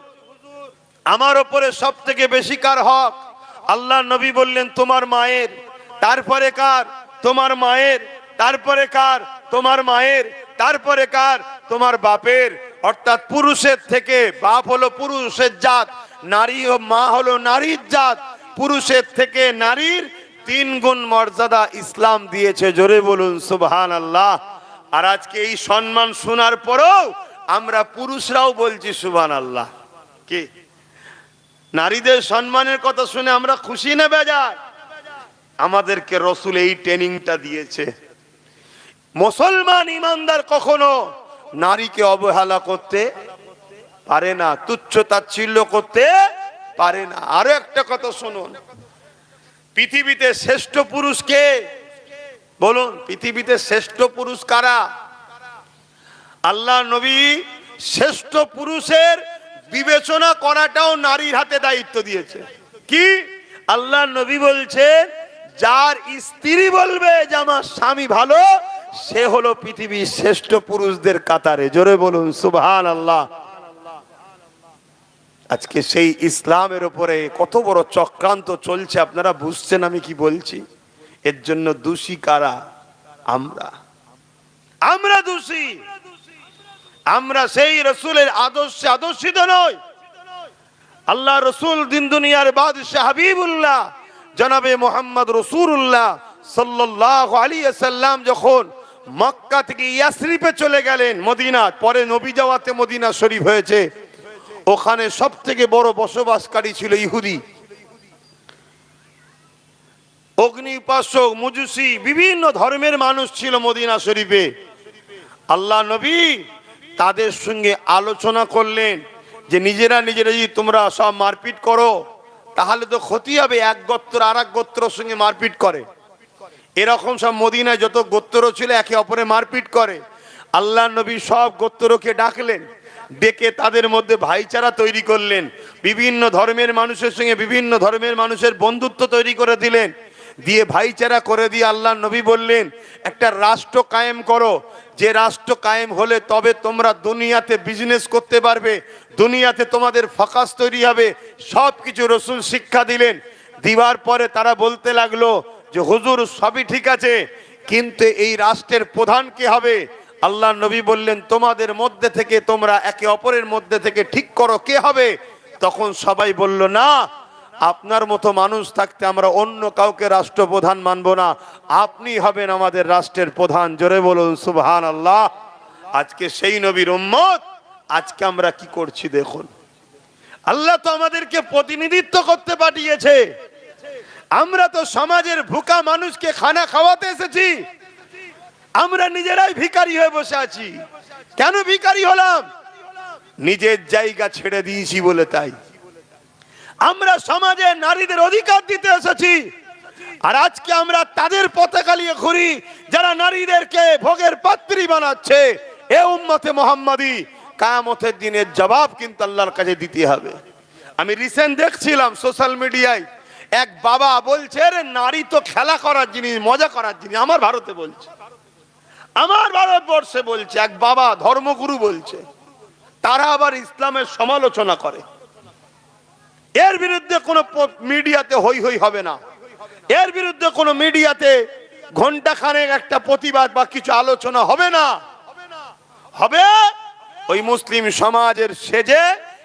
Speaker 1: আমার উপরে সব থেকে বেশি কার হক? আল্লাহ নবী বললেন তোমার মায়ের। তারপরে কার? তোমার মায়ের। তারপরে কার? তোমার মায়ের। তারপরে কার? তোমার বাপের। অর্থাৎ পুরুষের থেকে বাপ হলো পুরুষের জাত, নারী ও মা হলো নারীর জাত। পুরুষের থেকে নারীর 3 গুণ মর্যাদা ইসলাম দিয়েছে। জোরে বলুন সুবহানাল্লাহ। আর আজকে এই সম্মান শোনার পরেও আমরা পুরুষরাও বলছি সুবহানাল্লাহ। কি নারীদের সম্মানের কথা শুনে আমরা খুশি না বেজার? আমাদেরকে রাসূল এই ট্রেনিংটা দিয়েছে। মুসলমান ইমানদার কখনো নারীকে অবহেলা করতে পারে না, তুচ্ছ তাচ্ছিল্য করতে পারে না। আরো একটা কথা শুনুন, পৃথিবীতে শ্রেষ্ঠ পুরুষ কে? বলুন, পৃথিবীতে শ্রেষ্ঠ পুরুষ কারা? আল্লাহ নবী শ্রেষ্ঠ পুরুষের বিবেচনা করাটাও নারীর হাতে দায়িত্ব দিয়েছে। কি? আল্লাহ নবী বলছেন যার স্ত্রী বলবে যে আমার স্বামী ভালো, সে হলো পৃথিবীর শ্রেষ্ঠ পুরুষদের কাতারে। জোরে বলুন সুবহানাল্লাহ। আজকে সেই ইসলামের উপরে কত বড় চক্রান্ত চলছে, আপনারা বুঝছেন আমি কি বলছি? এর জন্য দোষী কারা? আমরা দোষী। আমরা সেই রাসূলের আদর্শে আদর্শিত নই। আল্লাহ রাসূল দিন দুনিয়ার বাদশা হাবিবুল্লাহ জনাবে মুহাম্মদ রাসূলুল্লাহ সাল্লাল্লাহু আলাইহি ওয়াসাল্লাম যখন মক্কা থেকে ইয়াসরিবে চলে গেলেন মদিনা, পরে নবী যাওয়াতে মদিনা শরীফ হয়েছে, ওখানে সবথেকে বড় বসবাসকারী ছিল ইহুদি, অগ্নি উপাসক, মুজুসি, বিভিন্ন ধর্মের মানুষ ছিল মদিনা শরীফে। আল্লাহ নবী তাদের সঙ্গে আলোচনা করলেন যে নিজেরা যদি তোমরা সব মারপিট করো তাহলে তো ক্ষতি হবে। এক গোত্র আর এক গোত্রের সঙ্গে মারপিট করে, এরকম সব মদিনায় যত গোত্র ছিল একে অপরে মারপিট করে। আল্লাহ নবী সব গোত্রকে ডাকলেন, ডেকে তাদের মধ্যে ভাইচারা তৈরি করলেন। বিভিন্ন ধর্মের মানুষের সঙ্গে বিভিন্ন ধর্মের মানুষের বন্ধুত্ব তৈরি করে দিলেন। দিয়ে ভাইচারা করে দিয়ে আল্লাহ নবী বললেন একটা রাষ্ট্র কায়েম করো, যে রাষ্ট্র কায়েম হলে তবে তোমরা দুনিয়াতে বিজনেস করতে পারবে, দুনিয়াতে তোমাদের ফোকাস তৈরি হবে। সব কিছু রাসূল শিক্ষা দিলেন। দিবার পরে তারা বলতে লাগলো যে হুজুর সবই ঠিক আছে, কিন্তু এই রাষ্ট্রের প্রধান কে হবে? আল্লাহ নবী বললেন তোমাদের মধ্যে থেকে তোমরা একে অপরের মধ্যে থেকে ঠিক করো কে হবে। তখন সবাই বলল না, আপনার মতো মানুষ থাকতে আমরা অন্য কাউকে রাষ্ট্রপ্রধান মানব না, আপনি হবেন আমাদের রাষ্ট্রের প্রধান। জোরে বলুন সুবহানাল্লাহ। আজকে সেই নবীর উম্মত আজকে আমরা কি করছি দেখুন। আল্লাহ তো আমাদেরকে প্রতিনিধিত্ব করতে পাঠিয়েছে, আমরা তো সমাজের ভুকা মানুষকে খানা খাওয়াতে এসেছি। আমরা নিজেরাই ভিখারি হয়ে বসে আছি। কেন ভিখারি হলাম? নিজের জায়গা ছেড়ে দিয়েছি বলে। তাই আমরা সমাজে নারীদের অধিকার দিতে এসেছি, আর আজকে আমরা তাদের পতাকা নিয়ে ঘুরি যারা নারীদেরকে ভোগের পাত্রী বানাচ্ছে। এ উম্মতে মুহাম্মাদি কিয়ামতের দিনের জবাব কিন্তু আল্লাহর কাছে দিতে হবে। আমি রিসেন্ট দেখছিলাম সোশ্যাল মিডিয়ায় এক বাবা বলছে রে নারী তো খেলা করার জিনিস, মজা করার জিনিস। আমার ভারতে বলছে, আমার ভারতবর্ষে বলছে, এক বাবা ধর্মগুরু বলছে। তারা আবার ইসলামের সমালোচনা করে। এর বিরুদ্ধে কোনো মিডিয়াতে হই হই হবে না, এর বিরুদ্ধে কোনো মিডিয়াতে ঘন্টাখানেক একটা প্রতিবাদ বা কিছু আলোচনা হবে না। হবে ওই মুসলিম সমাজের সেজে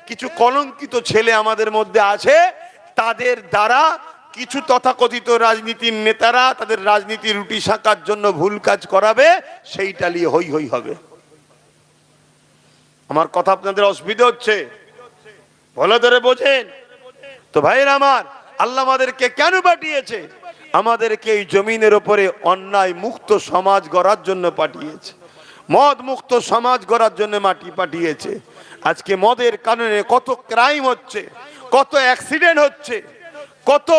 Speaker 1: কিছু কলঙ্কিত ছেলে আমাদের মধ্যে আছে, তাদের দ্বারা কিছু তথাকথিত রাজনীতির নেতারা তাদের রাজনীতি রুটি শাকার জন্য ভুল কাজ করাবে, সেইটা নিয়ে হই হই হবে। আমার কথা আপনাদের অসুবিধা হচ্ছে? ভালো ধরে বোঝেন তো ভাইরা আমার। আল্লাহ আমাদেরকে কেন পাঠিয়েছে? আমাদেরকে এই জমিনের উপরে অন্যায় মুক্ত সমাজ গড়ার জন্য পাঠিয়েছে, মদ মুক্ত সমাজ গড়ার জন্য পাঠিয়েছে। আজকে মদের কারণে কত ক্রাইম হচ্ছে, কত অ্যাক্সিডেন্ট হচ্ছে, কত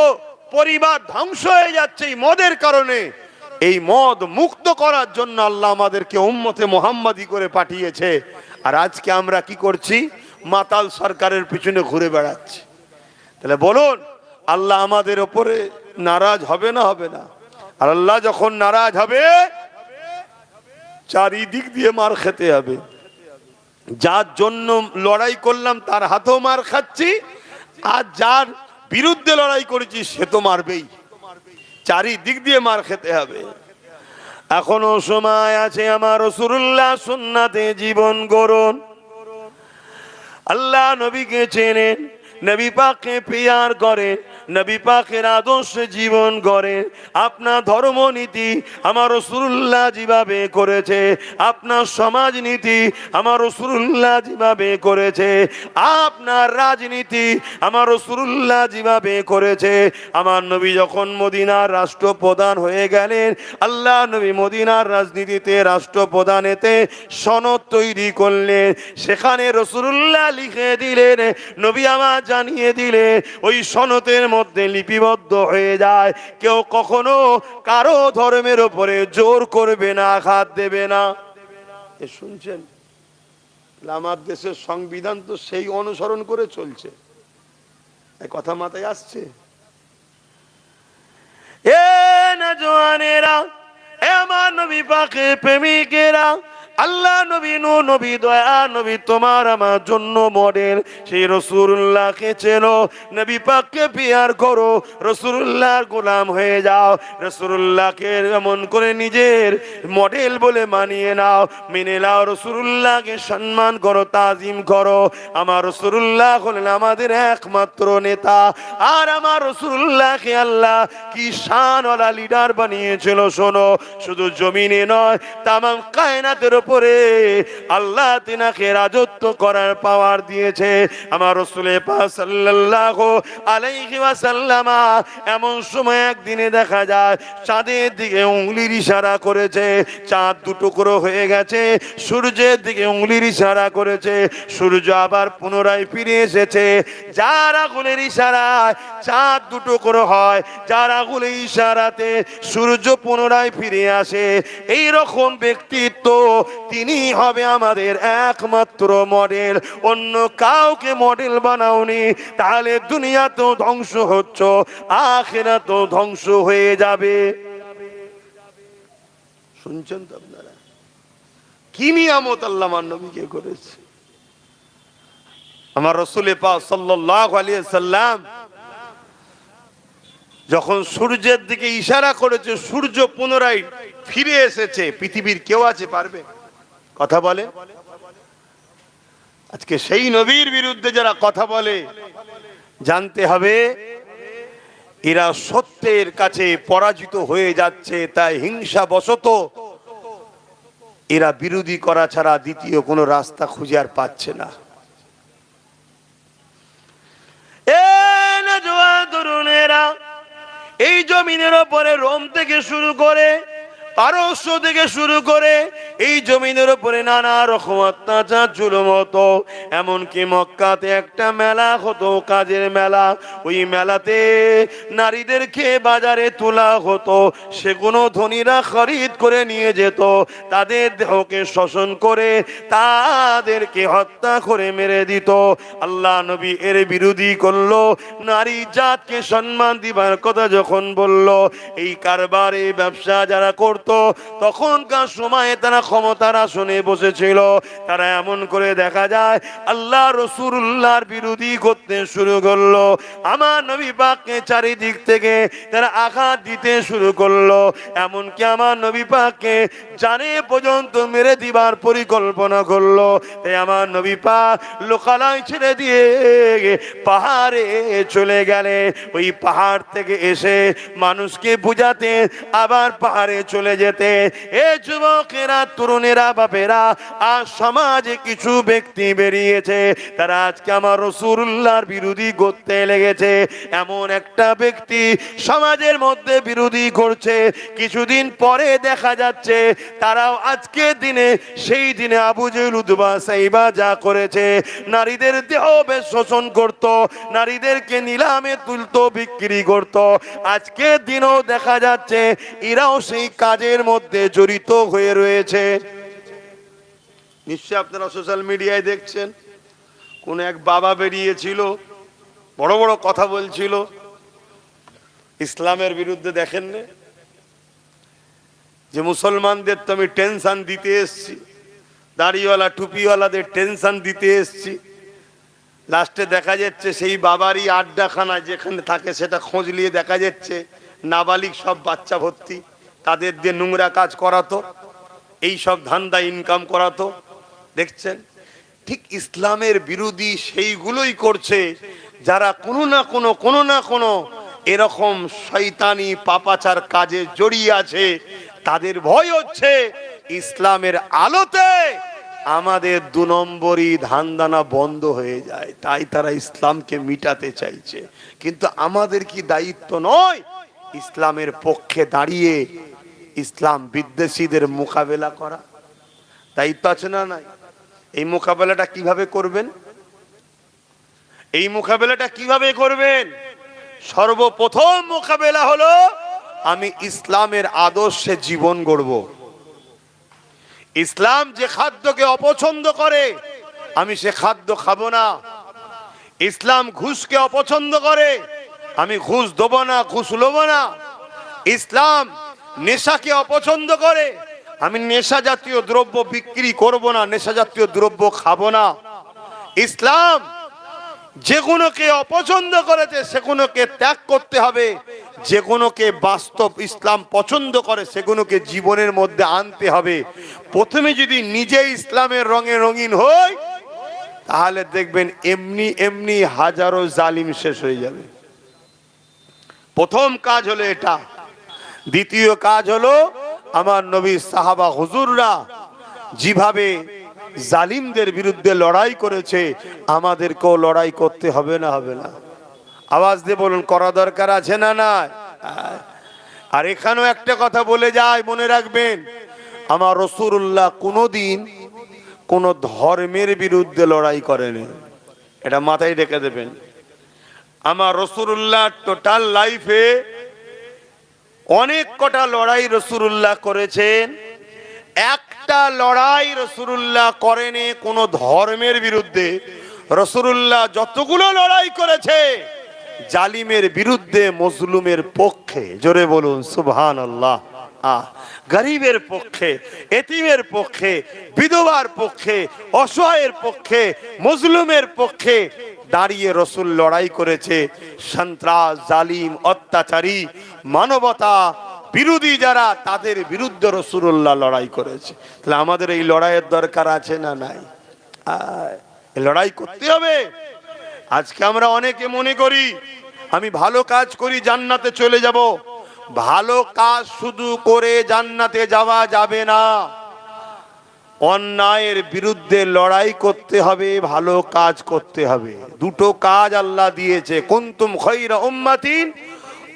Speaker 1: পরিবার ধ্বংস হয়ে যাচ্ছে এই মদের কারণে। এই মদ মুক্ত করার জন্য আল্লাহ আমাদেরকে উম্মতে মুহাম্মাদি করে পাঠিয়েছে। আর আজকে আমরা কি করছি? মাতাল সরকারের পিছনে ঘুরে বেড়াচ্ছি। তাহলে বলুন, আল্লাহ আমাদের উপরে নারাজ হবে না হবে না? আর আল্লাহ যখন নারাজ হবে, চারিদিক দিয়ে মার খেতে হবে। যার জন্য লড়াই করলাম তার হাতেও মার খাচ্ছি, আর যার বিরুদ্ধে লড়াই করেছি সে তো মারবেই। চারিদিক দিয়ে মার খেতে হবে। এখনো সময় আছে, আমার রাসূলুল্লাহ সুন্নাতে জীবন গড়ুন। আল্লাহ নবীকে চেনেন, নবী পাককে প্রিয়ার করেন, নবী পাকের আদর্শে জীবন গড়েন। আপনার ধর্মনীতি আমার রাসূলুল্লাহ যেভাবে করেছে, আপনার সমাজনীতি আমার রাসূলুল্লাহ যেভাবে করেছে, আপনার রাজনীতি আমার রাসূলুল্লাহ যেভাবে করেছে। আমার নবী যখন মদিনার রাষ্ট্রপ্রধান হয়ে গেলেন, আল্লাহ নবী মদিনার রাজনীতিতে রাষ্ট্রপ্রধানেতে সনদ তৈরি করলেন। সেখানে রাসূলুল্লাহ লিখে দিলেন, নবী আমার জানিয়ে দিলে ওই সনদের মধ্যে লিপিবদ্ধ হয়ে যায়, কেউ কখনো কারো ধর্মের উপরে জোর করবে না, আঘাত দেবে না। শুনছেন? আমার দেশের সংবিধান তো সেই অনুসরণ করে চলছে। এই কথা মাথায় আসছে? এ নওজওয়ানেরা, এ আমার নবী পাকের প্রেমিকেরা, আল্লাহ নবী, নূর নবী, দয়া নবী তোমার আমার জন্য মডেল। সেই রাসূলুল্লাহকে চেনো, নবী পাককে প্রিয়ার করো, রাসূলুল্লাহর গোলাম হয়ে যাও। রাসূলুল্লাহকে এমন করে নিজের মডেল বলে মানিয়ে নাও, মেনে নাও। রাসূলুল্লাহকে সম্মান করো, তাজিম করো। আমার রাসূলুল্লাহ হলেন আমাদের একমাত্র নেতা। আর আমার রাসূলুল্লাহকে আল্লাহ কি শানওয়ালা লিডার বানিয়েছিল শোনো। শুধু জমিনে নয়, তামাম কায়নাতের পরে আল্লাহ তিনাকে রাজত্ব করার পাওয়ার দিয়েছে। আমার রাসূল পাক সাল্লাল্লাহু আলাইহি ওয়াসাল্লাম এমন সময় একদিনে দেখা যায় চাঁদের দিকে উংলির ইশারা করেছে, চাঁদ দুটুকরো হয়ে গেছে। সূর্যের দিকে উংলির ইশারা করেছে, সূর্য আবার পুনরায় ফিরে এসেছে। যার আঙুলের ইশারায় চাঁদ দুটুকরো হয়, যার আঙুলের ইশারাতে সূর্য পুনরায় ফিরে আসে, এই রকম ব্যক্তিত্ব তিনি হবে আমাদের একমাত্র মডেল। অন্য কাউকে মডেল বানাওনি, তাহলে দুনিয়া তো ধ্বংস হচ্ছে, আখিরাত তো ধ্বংস হয়ে যাবে। শুনছেন তো আপনারা? কি নিয়ামত আল্লাহ আমার নবীকে করেছে। আমার রাসূল পাক সাল্লাল্লাহু আলাইহি সাল্লাম যখন সূর্যের দিকে ইশারা করেছে, সূর্য পুনরায় ফিরে এসেছে। পৃথিবীর কেউ আছে পারবে? কথা বলে? আজকে সেই নবীর বিরুদ্ধে যারা কথা বলে, জানতে হবে এরা সত্যের কাছে পরাজিত হয়ে যাচ্ছে। তাই হিংসা বশত এরা বিরোধী করা ছাড়া দ্বিতীয় কোনো রাস্তা খুঁজে আর পাচ্ছে না। এই জমিনের উপরে রোম থেকে শুরু করে, পারস্য থেকে শুরু করে এই জমিনের উপরে নানা রকম অত্যাচার জুলুম হতো। এমনকি মক্কাতে একটা মেলা হতো, কাজের মেলা। ওই মেলাতে নারীদেরকে বাজারে তোলা হতো, সেগুলো ধনীরা খরিদ করে নিয়ে যেত। তাদের দেহকে শোষণ করে তাদেরকে হত্যা করে মেরে দিত। আল্লাহ নবী এর বিরোধী করলো, নারী জাতকে সম্মান দিবার কথা যখন বলল, এই কারবার, এই ব্যবসা যারা করত তখনকার সময়ে তারা ক্ষমতার আসনে বসেছিল। তারা এমন করে দেখা যায় আল্লাহ রাসূলুল্লাহর বিরোধী করতে শুরু করলো। আমার নবী পাককে চারিদিক থেকে তারা আঘাত দিতে শুরু করলো। এমনকি আমার নবী পাককে জানে পর্যন্ত মেরে দিবার পরিকল্পনা করলো। তাই আমার নবী পাক লোকালয় ছেড়ে দিয়ে পাহাড়ে চলে গেলে, ওই পাহাড় থেকে এসে মানুষকে বুঝাতে আবার পাহাড়ে চলে যেতে। এ যুবকেরা, তরুণেরা, বাপেরা, আর সমাজে কিছু ব্যক্তি বেরিয়েছে, তারা আজকে আমার রাসূলুল্লাহর বিরোধী করতে লেগেছে। এমন একটা ব্যক্তি সমাজের মধ্যে বিরোধী করছে, কিছুদিন পরে দেখা যাচ্ছে তারাও আজকের দিনে সেই দিনে আবু জেহেল, উতবা, সাইবা যা করেছে, নারীদের দেহ বেশ শোষণ করত, নারীদেরকে নিলামে তুলতো, বিক্রি করত, আজকের দিনেও দেখা যাচ্ছে এরাও সেই কাজের মধ্যে জড়িত হয়ে রয়েছে। নিশ্চয় আপনারা সোশ্যাল মিডিয়ায় দেখছেন, কোন এক বাবা বেরিয়েছিল, বড় বড় কথা বলছিল ইসলামের বিরুদ্ধে। দেখেন না যে মুসলমানদের তো আমি টেনশন দিতে এসছি, দাড়িওয়ালা টুপিওয়ালাদের টেনশন দিতে এসছি। লাস্টে দেখা যাচ্ছে সেই বাবারই আড্ডাখানা যেখানে থাকে সেটা খোঁজ নিয়ে দেখা যাচ্ছে নাবালিক সব বাচ্চা ভর্তি, তাদের দিয়ে নোংরা কাজ করাতো, এই সব ধান্দা ইনকাম করাতো। দেখছেন, ঠিক ইসলামের বিরোধী সেইগুলোই করছে যারা কোনো না কোনো এরকম শয়তানি পাপাচার কাজে জড়িয়ে আছে। তাদের ভয় হচ্ছে ইসলামের আলোতে আমাদের 2 নম্বরই ধান্দানা বন্ধ হয়ে যায়, তাই তারা ইসলামকে মিটাতে চাইছে। কিন্তু আমাদের কি দায়িত্ব নয় ইসলামের পক্ষে দাঁড়িয়ে ইসলাম বিদ্বেষীদের মোকাবেলা করা? দায়িত্ব আছে না নাই? এই মোকাবেলাটা কিভাবে করবেন? এই মোকাবেলাটা কিভাবে করবেন? সর্বপ্রথম মোকাবেলা হলো আমি ইসলামের আদর্শে জীবন গড়ব। ইসলাম যে খাদ্যকে অপছন্দ করে আমি সে খাদ্য খাবো না। ইসলাম ঘুষকে অপছন্দ করে, আমি ঘুষ দেবো না, ঘুষ লব না। ইসলাম নেশাকে অপছন্দ করে, আমি নেশা জাতীয় দ্রব্য বিক্রি করব না, নেশা জাতীয় দ্রব্য খাবো না। ইসলাম যেগুলোকে অপছন্দ করেছে সেগুলোকে ত্যাগ করতে হবে, যেগুলোকে বাস্তব ইসলাম পছন্দ করে সেগুলোকে জীবনের মধ্যে আনতে হবে। প্রথমে যদি নিজে ইসলামের রঙে রঙিন হই তাহলে দেখবেন এমনি এমনি হাজারো জালিম শেষ হয়ে যাবে। প্রথম কাজ হলো এটা। দ্বিতীয় কাজ হলো আমার নবী, সাহাবা, হুজুররা যেভাবে জালিমদের বিরুদ্ধে লড়াই করেছে আমাদেরকেও লড়াই করতে হবে না? হবে না? আওয়াজ দিয়ে বলুন, করা দরকার আছে না নাই? আর এখানেও একটা কথা বলে যায়, মনে রাখবেন, আমার রাসূলুল্লাহ কোনোদিন কোন ধর্মের বিরুদ্ধে লড়াই করেনি। এটা মাথায় রেখে দেবেন। আমার রাসূলুল্লাহ টোটাল লাইফে অনেক কটা লড়াই রাসূলুল্লাহ করেছেন, একটা লড়াই রাসূলুল্লাহ করেনি কোন ধর্মের বিরুদ্ধে। রাসূলুল্লাহ যতগুলো লড়াই করেছে জালিমের বিরুদ্ধে, মজলুমের পক্ষে। জোরে বলুন সুবহানাল্লাহ। গরিবের পক্ষে, এতিমের পক্ষে, বিধবার পক্ষে, অসহায়ের পক্ষে, মজলুমের পক্ষে দাঁড়িয়ে রাসূল লড়াই করেছে। সন্ত্রাস, জালিম, অত্যাচারী, মানবতা বিরোধী যারা, তাদের বিরুদ্ধে রাসূলুল্লাহ লড়াই করেছে। তাহলে আমাদের এই লড়াইয়ের দরকার আছে না নাই? লড়াই করতে হবে। আজকে আমরা অনেকে মনে করি আমি ভালো কাজ করি জান্নাতে চলে যাব। ভালো কাজ শুধু করে জান্নাতে যাওয়া যাবে না, অন্যায়ের বিরুদ্ধে লড়াই করতে হবে, ভালো কাজ করতে হবে। দুটো কাজ আল্লাহ দিয়েছে। কুনতুম খায়রা উম্মাতিন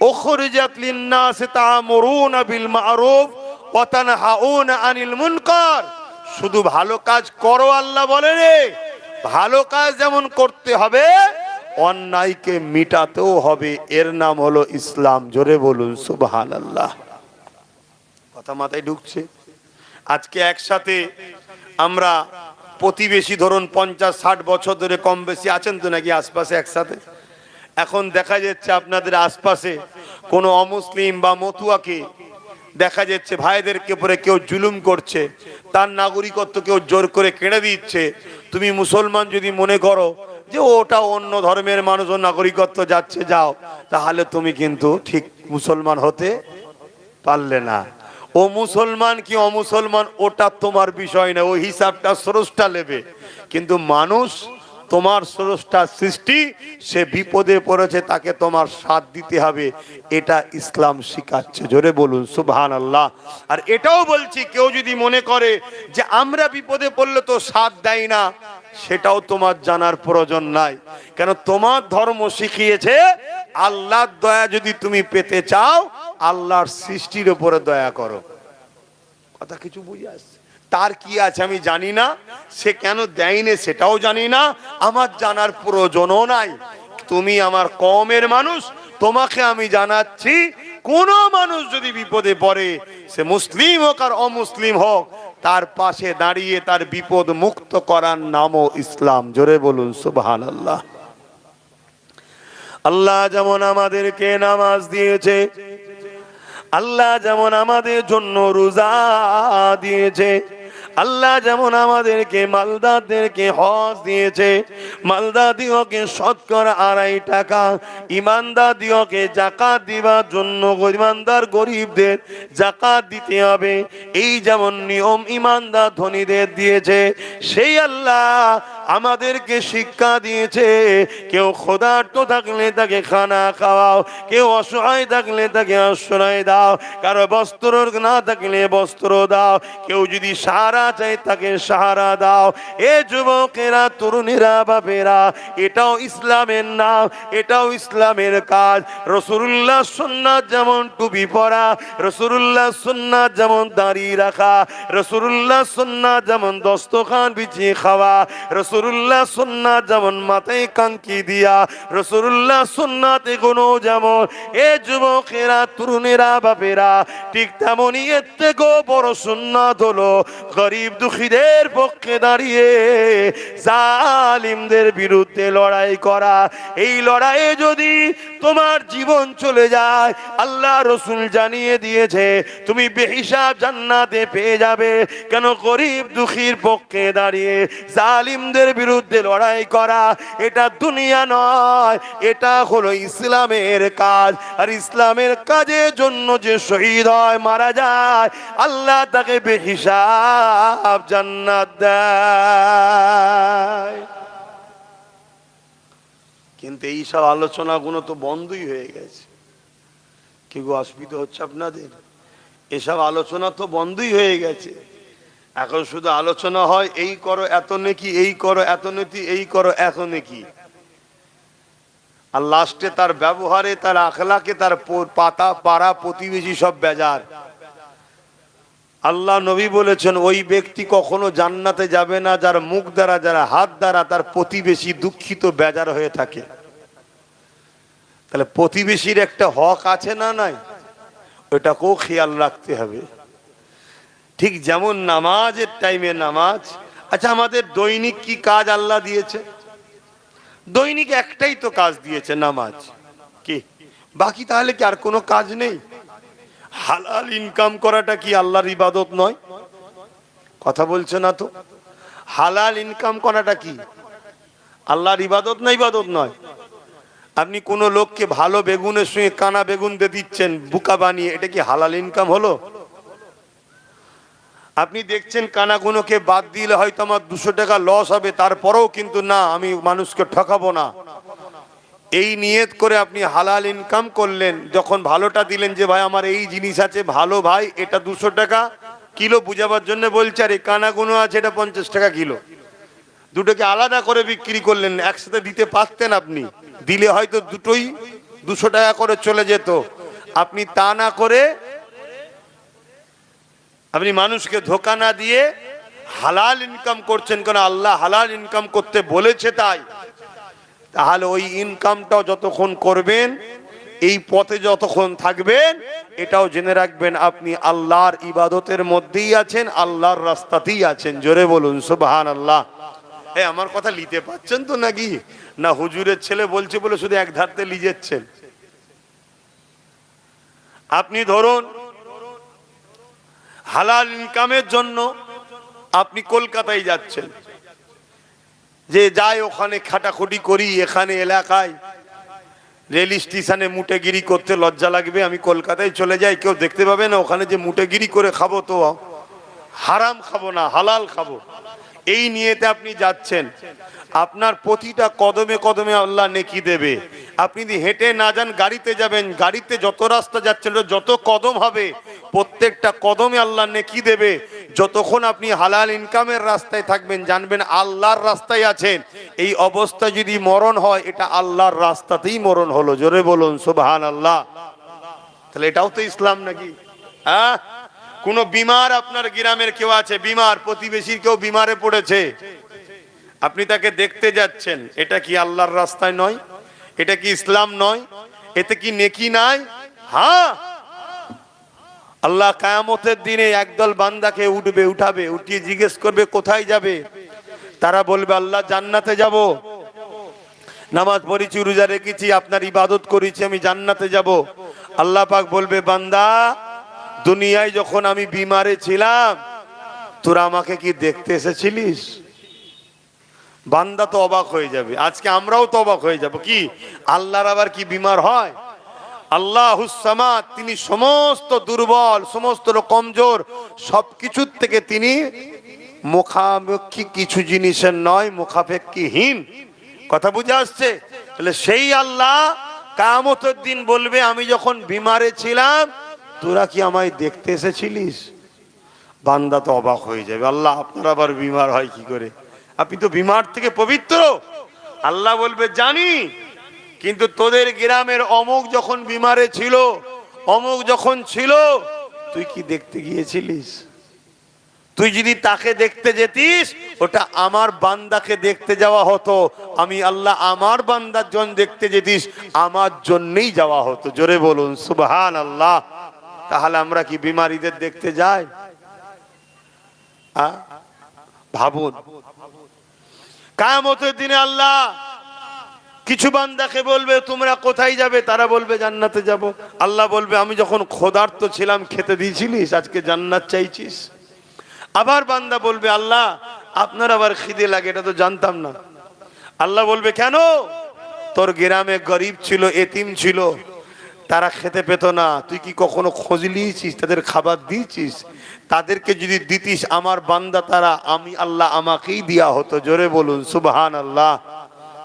Speaker 1: উখরিজাত লিন-নাস তা'মুরুনা বিল মা'রুফ ওয়া তানহাউনা আনিল মুনকার। শুধু ভালো কাজ করো আল্লাহ বলে রে, ভালো কাজ যেমন করতে হবে অন্যায়কে মিটাতেও হবে। এর নাম হলো ইসলাম। জোরে বলুন সুবহানাল্লাহ। কথা মাথায় ঢুকছে? আজকে একসাথে আমরা প্রতিবেশী, ধরুন 50-60 বছর ধরে কম বেশি আছেন তো নাকি আশপাশে একসাথে? এখন দেখা যাচ্ছে আপনাদের আশপাশে কোনো অমুসলিম বা মতুয়াকে দেখা যাচ্ছে ভাইদেরকে উপরে কেউ জুলুম করছে, তার নাগরিকত্ব কেউ জোর করে কেড়ে দিচ্ছে। তুমি মুসলমান যদি মনে করো যে ওটা অন্য ধর্মের মানুষ, ও নাগরিকত্ব যাচ্ছে, যাও, তাহলে তুমি কিন্তু ঠিক মুসলমান হতে পারলে না। ও মুসলমান কি অমুসলমান ওটা তোমার বিষয় না, ওই হিসাবটা স্রষ্টা নেবে। কিন্তু মানুষ তোমার স্রষ্টার সৃষ্টি, সে বিপদে পড়েছে, তাকে তোমার সাথ দিতে হবে, এটা ইসলাম শিখাচ্ছে। জোরে বলুন সুবহানাল্লাহ। আর এটাও বলছি, কেউ যদি মনে করে যে আমরা বিপদে পড়লে তো সাথ দেয় না, সেটাও তোমার জানার প্রয়োজন নাই। কেন তোমার ধর্ম শিখিয়েছে আল্লাহর দয়া যদি তুমি পেতে চাও, আল্লাহর সৃষ্টির উপরে দয়া করো। কথা কিছু বুঝে আসছে? তার কি আছে আমি জানি না, সে কেন দেয়নি সেটাও জানি না, আমার জানার প্রয়োজনও নাই। তুমি আমার কওমের মানুষ, তোমাকে আমি জানাচ্ছি, কোন মানুষ যদি বিপদে পড়ে, সে মুসলিম হোক আর অমুসলিম হোক, তার পাশে দাঁড়িয়ে তার বিপদ মুক্ত করার নামও ইসলাম। জোরে বলুন সুবহানাল্লাহ। আল্লাহ যেমন আমাদেরকে নামাজ দিয়েছে, আল্লাহ যেমন আমাদের জন্য রোজা দিয়েছে, আল্লাহ যেমন আমাদেরকে মালদারদেরকে হজ দিয়েছে, মালদাদিওকে শতকরা 2.5 টাকা, ইমানদারদিওকে যাকাত দিবার জন্য ইমানদার গরিবদের যাকাত দিতে হবে, এই যেমন নিয়ম ইমানদার ধনীদের দিয়েছে, সেই আল্লাহ আমাদেরকে শিক্ষা দিয়েছে, কেউ ক্ষুধার্ত থাকলে তাকে খানা খাওয়াও, কেউ অসহায় থাকলে তাকে আশ্রয় দাও, কারো বস্ত্র না থাকলে বস্ত্র দাও, কেউ যদি সাহারা চাই তাকে সাহারা দাও। এ যুবকেরা, তরুণীরা, বাপেরা, এটাও ইসলামের নাম, এটাও ইসলামের কাজ। রাসূলুল্লাহ সুন্নাত যেমন টুপি পরা, রাসূলুল্লাহ সুন্নাত যেমন দাড়ি রাখা, রাসূলুল্লাহ সুন্নাত যেমন দস্তখান বিছিয়ে খাওয়া, রাসূলুল্লাহ সুন্নাত যেমন মাথায় কানকি দিয়া, রাসূলুল্লাহ সুন্নাত এগুলো যেমন, এ যুবকেরা, তরুণেরা, বাপেরা, ঠিক তেমনই এর থেকেও বড় সুন্নাত হলো গরিব দুঃখীদের পক্ষে দাঁড়িয়ে জালিমদের বিরুদ্ধে লড়াই করা। এই লড়াইয়ে যদি তোমার জীবন চলে যায়, আল্লাহ রসুল জানিয়ে দিয়েছে তুমি বেহিসাব জান্নাতে পেয়ে যাবে। কেন? গরিব দুঃখীর পক্ষে দাঁড়িয়ে জালিমদের বিরুদ্ধে লড়াই করা, এটা দুনিয়া নয়, এটা হলো ইসলামের কাজ। আর ইসলামের কাজের জন্য যে শহীদ হয়, মারা যায়, আল্লাহ তাকে বেহিসাব জান্নাত দেয়। কিন্তু এই সব আলোচনাগুলো তো বন্ধই হয়ে গেছে। কি গো, অসুবিধা হচ্ছে আপনাদের? এসব আলোচনা তো বন্ধই হয়ে গেছে। এখন শুধু আলোচনা হয় এই করো এত নেকি, এই করো এত নেকি, এই করো এত নেকি, আর লাস্টে তার ব্যবহারে, তার আখলাকে, তার পাতা পাড়া প্রতিবেশী সব বেজার। আল্লাহ নবী বলেছেন ওই ব্যক্তি কখনো জান্নাতে যাবে না যার মুখ দ্বারা, যারা হাত দ্বারা তার প্রতিবেশী দুঃখিত বেজার হয়ে থাকে। তাহলে প্রতিবেশীর একটা হক আছে না নাই? ওটাকেও খেয়াল রাখতে হবে। ঠিক যেমন নামাজের টাইমে নামাজ। আচ্ছা, আমাদের দৈনিক কি কাজ আল্লাহ দিয়েছে? দৈনিক একটাই তো কাজ দিয়েছে, নামাজ। কি বাকি তাহলে কি আর কোনো কাজ নেই? হালাল ইনকাম করাটা কি আল্লাহর ইবাদত নয়? কথা বলছে না তো। হালাল ইনকাম করাটা কি আল্লাহর ইবাদত না? ইবাদত নয়। আপনি কোনো লোককে ভালো বেগুনের সঙ্গে কানা বেগুন দিয়ে দিচ্ছেন বুকা বানিয়ে, এটা কি হালাল ইনকাম হলো? আপনি দেখছেন কানাগুনোকে বাদ দিলে হয়তো আমার 200 টাকা লস হবে, তারপরেও কিন্তু না, আমি মানুষকে ঠকাবো না, এই নিয়ত করে আপনি হালাল ইনকাম করলেন। যখন ভালোটা দিলেন যে ভাই আমার এই জিনিস আছে ভালো, ভাই এটা 200 টাকা কিলো বুঝাবার জন্য বলছে, আর এই কানাগুনো আছে এটা 50 টাকা কিলো, দুটোকে আলাদা করে বিক্রি করলেন। একসাথে দিতে পারতেন আপনি, দিলে হয়তো দুটোই 200 টাকা করে চলে যেত। আপনি তা না করে আপনি মানুষকে ধোকা না দিয়ে হালাল ইনকাম করছেন, কেন আল্লাহ হালাল ইনকাম করতে বলেছে তাই। তাহলে ওই ইনকামটাও যতক্ষণ করবেন, এই পথে যতক্ষণ থাকবেন, এটাও জেনে রাখবেন আপনি আল্লাহর ইবাদতের মধ্যেই আছেন, আল্লাহর রাস্তাতেই আছেন। জোরে বলুন সুবহানাল্লাহ। আমার কথা নিতে পারছেন তো নাকি? না হুজুরের ছেলে বলছে বলে শুধু এক ধারতে লিজেচ্ছেন? আপনি ধরুন হালাল ইনকামের জন্য আপনি কলকাতায় যাচ্ছেন, যে যাই ওখানে খাটাখুটি করি, এখানে এলাকায় রেল স্টেশনে মুটেগিরি করতে লজ্জা লাগবে, আমি কলকাতায় চলে যাই, কেউ দেখতে পাবে না, ওখানে যে মুটেগিরি করে খাবো তো হারাম খাবো না, হালাল খাবো। এই নিয়েতে আপনি যাচ্ছেন, আপনার প্রতিটা কদমে কদমে আল্লাহ নেকি দেবে। আপনি যদি হেঁটে না যান, গাড়িতে যাবেন, গাড়িতে যত রাস্তা যাচ্ছেন যত কদম হবে প্রত্যেকটা কদমে আল্লাহ নেকি দেবে। যতক্ষণ আপনি হালাল ইনকামের রাস্তায় থাকবেন জানবেন আল্লাহর রাস্তায় আছেন। এই অবস্থা যদি মরণ হয় এটা আল্লাহর রাস্তাতেই মরণ হলো। জোরে বলুন সুবহানাল্লাহ। তাহলে এটাও তো ইসলাম নাকি? হ্যাঁ, কোন বিমার আপনার গ্রামের কেউ আছে, বিমার প্রতিবেশীর কেউ বিমারে পড়েছে, আপনি তাকে দেখতে যাচ্ছেন, এটা কি আল্লাহর রাস্তায় নয়? এটা কি ইসলাম নয়? এতে কি নেকি নাই? হ্যাঁ, আল্লাহ কিয়ামতের দিনে একদল বান্দাকে উঠাবে, উঠিয়ে জিজ্ঞেস করবে কোথায় যাবে। তারা বলবে আল্লাহ জান্নাতে যাব, নামাজ পড়েছি, রোজা রেখেছি, আপনার ইবাদত করেছি, আমি জান্নাতে যাব। আল্লাহ পাক বলবে বান্দা, দুনিয়ায় যখন আমি বিমারে ছিলাম তোরা আমাকে কি দেখতে এসেছিলিস? বান্দা তো অবাক হয়ে যাবে। আজকে আমরাও তো অবাক হয়ে যাব, কি আল্লাহর আবার কি বিমার হয়? আল্লাহুস সামাদ, তিনি সমস্ত দুর্বল, সমস্ত কমজোর, সবকিছুর থেকে তিনি মুখাপেক্ষী, কিছু জিনিসের নয়, মুখাপেক্ষীহীন। কথা বুঝে আসছে? তাহলে সেই আল্লাহ কিয়ামতের দিন বলবে আমি যখন বিমারে ছিলাম তোরা কি আমায় দেখতে এসেছিলিস? বান্দা তো অবাক হয়ে যাবে, আল্লাহ আপনার আবার বিমার হয় কি করে? আপনি তো বিমার থেকে পবিত্র। আল্লাহ বলবে জানি, কিন্তু তোদের গ্রামের অমুক যখন বিমারে ছিল, অমুক যখন ছিল, তুই কি দেখতে গিয়েছিলিস? তুই যদি তাকে দেখতে যেতিস ওটা আমার বান্দাকে দেখতে যাওয়া হতো। আমি আল্লাহ আমার বান্দার জন্য দেখতে যেতিস আমার জন্যই যাওয়া হতো। জোরে বলুন সুবহানাল্লাহ। তাহলে আমরা কি বিমারীদের দেখতে যাই? ভাবুন, কিয়ামতের দিনে আল্লাহ কিছু বান্দাকে বলবে তোমরা কোথায় যাবে? তারা বলবে জান্নাতে যাব। আল্লাহ বলবে আমি যখন ক্ষুধার্ত ছিলাম খেতে দিয়েছিলিস, আজকে জান্নাত চাইছিস? আবার বান্দা বলবে আল্লাহ আপনার আবার খিদে লাগে, এটা তো জানতাম না। আল্লাহ বলবে কেন? তোর গ্রামে গরিব ছিল, এতিম ছিল, তারা খেতে পেত না, তুই কি কখনো খোঁজ নিয়েছিস? তাদের খাবার দিয়েছিস? তাদেরকে যদি দিতিস আমার বান্দা তারা, আমি আল্লাহ আমাকেই দেয়া হতো। জোরে বলুন সুবহানাল্লাহ।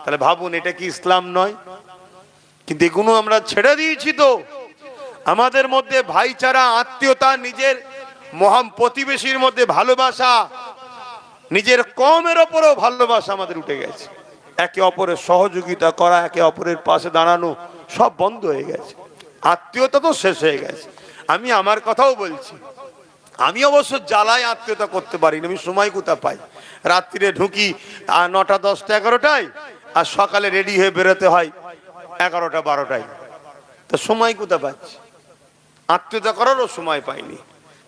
Speaker 1: তাহলে ভাবুন, এটা কি ইসলাম নয়? কিন্তু এগুলো আমরা ছেড়ে দিয়েছি। তো আমাদের মধ্যে ভাইচারা, আত্মীয়তা, নিজের মহান প্রতিবেশীর মধ্যে ভালোবাসা, নিজের কওমের ওপরও ভালোবাসা আমাদের উঠে গেছে। একে অপরের সহযোগিতা করা, একে অপরের পাশে দাঁড়ানো সব বন্ধ হয়ে গেছে। আত্মীয়তা তো শেষ হয়ে গেছে। আমি আমার কথাও বলছি, আমি অবশ্য জ্বালায় আত্মীয়তা করতে পারি না। আমি সময় কোথা পাই? রাত্রিরে ঢুকি 9টা, 10টা, 11টায়, আর সকালে রেডি হয়ে বেরোতে হয় 11টা, 12টায়। তো সময় কোথা পাচ্ছি? আত্মীয়তা করারও সময় পাইনি।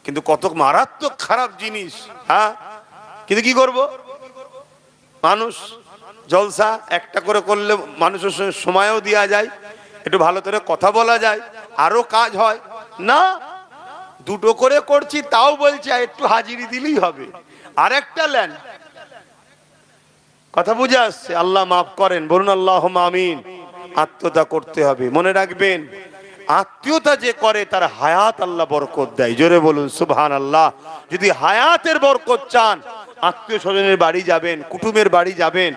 Speaker 1: কিন্তু কত মারাত্মক খারাপ জিনিস। হ্যাঁ, কিন্তু কি করব? মানুষ জলসা একটা করে করলে মানুষের সঙ্গে সময়ও দেওয়া যায়, একটু ভালো করে কথা বলা যায়, আরো কাজ হয় না। দুটো করে করছি তাও বলছি একটু হাজিরি দিলেই হবে। আরেকটা লেন, কথা বুঝে আসছে? আল্লাহ মাফ করেন, বলুন আল্লাহুম্মা আমিন। আত্মীয়তা করতে হবে। মনে রাখবেন, আত্মীয়তা যে করে তার হায়াত আল্লাহ বরকত দেয়। জোরে বলুন সুবহানাল্লাহ। যদি হায়াতের বরকত চান, আত্মীয় স্বজনের বাড়ি যাবেন, কুটুমের বাড়ি যাবেন,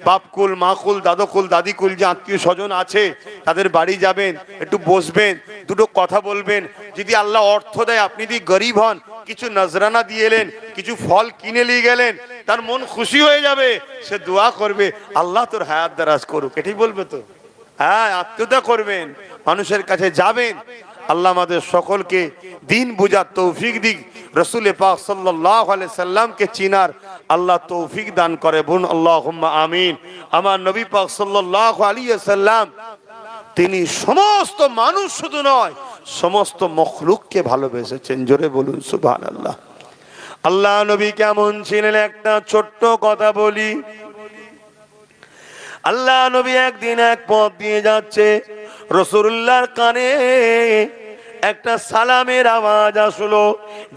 Speaker 1: বাপকুল, মাকুল, দাদুকুল, দাদিকুল যে আত্মীয় স্বজন আছে তাদের বাড়ি যাবেন, একটু বসবেন, দুটো কথা বলবেন। যদি আল্লাহ অর্থ দেয়, আপনি যদি গরিব হন, কিছু নজরানা দিয়ে এলেন, কিছু ফল কিনে নিয়ে গেলেন, তার মন খুশি হয়ে যাবে, সে দোয়া করবে আল্লাহ তোর হায়াত দারাজ করুক। এটাই বলবে তো? হ্যাঁ, আত্মীয়তা করবেন, মানুষের কাছে যাবেন। আল্লাহ আমাদের সকলকে দিন বুঝার তৌফিক দিক, রাসূল পাক সাল্লাল্লাহু আলাইহি সাল্লামকে চিনার আল্লাহ তৌফিক দান করে। বলুন আল্লাহুম্মা আমিন। আমার নবী পাক সাল্লাল্লাহু আলাইহি সাল্লাম তিনি সমস্ত মানুষ শুধু নয়, সমস্ত মখলুককে ভালোবেসেছেন। জোরে বলুন সুবহানাল্লাহ। আল্লাহ নবী কেমন ছিলেন একটা ছোট্ট কথা বলি। আল্লাহ নবী একদিন এক পথ দিয়ে যাচ্ছে, রাসূলুল্লাহর কানে একটা সালামের আওয়াজ আসলো,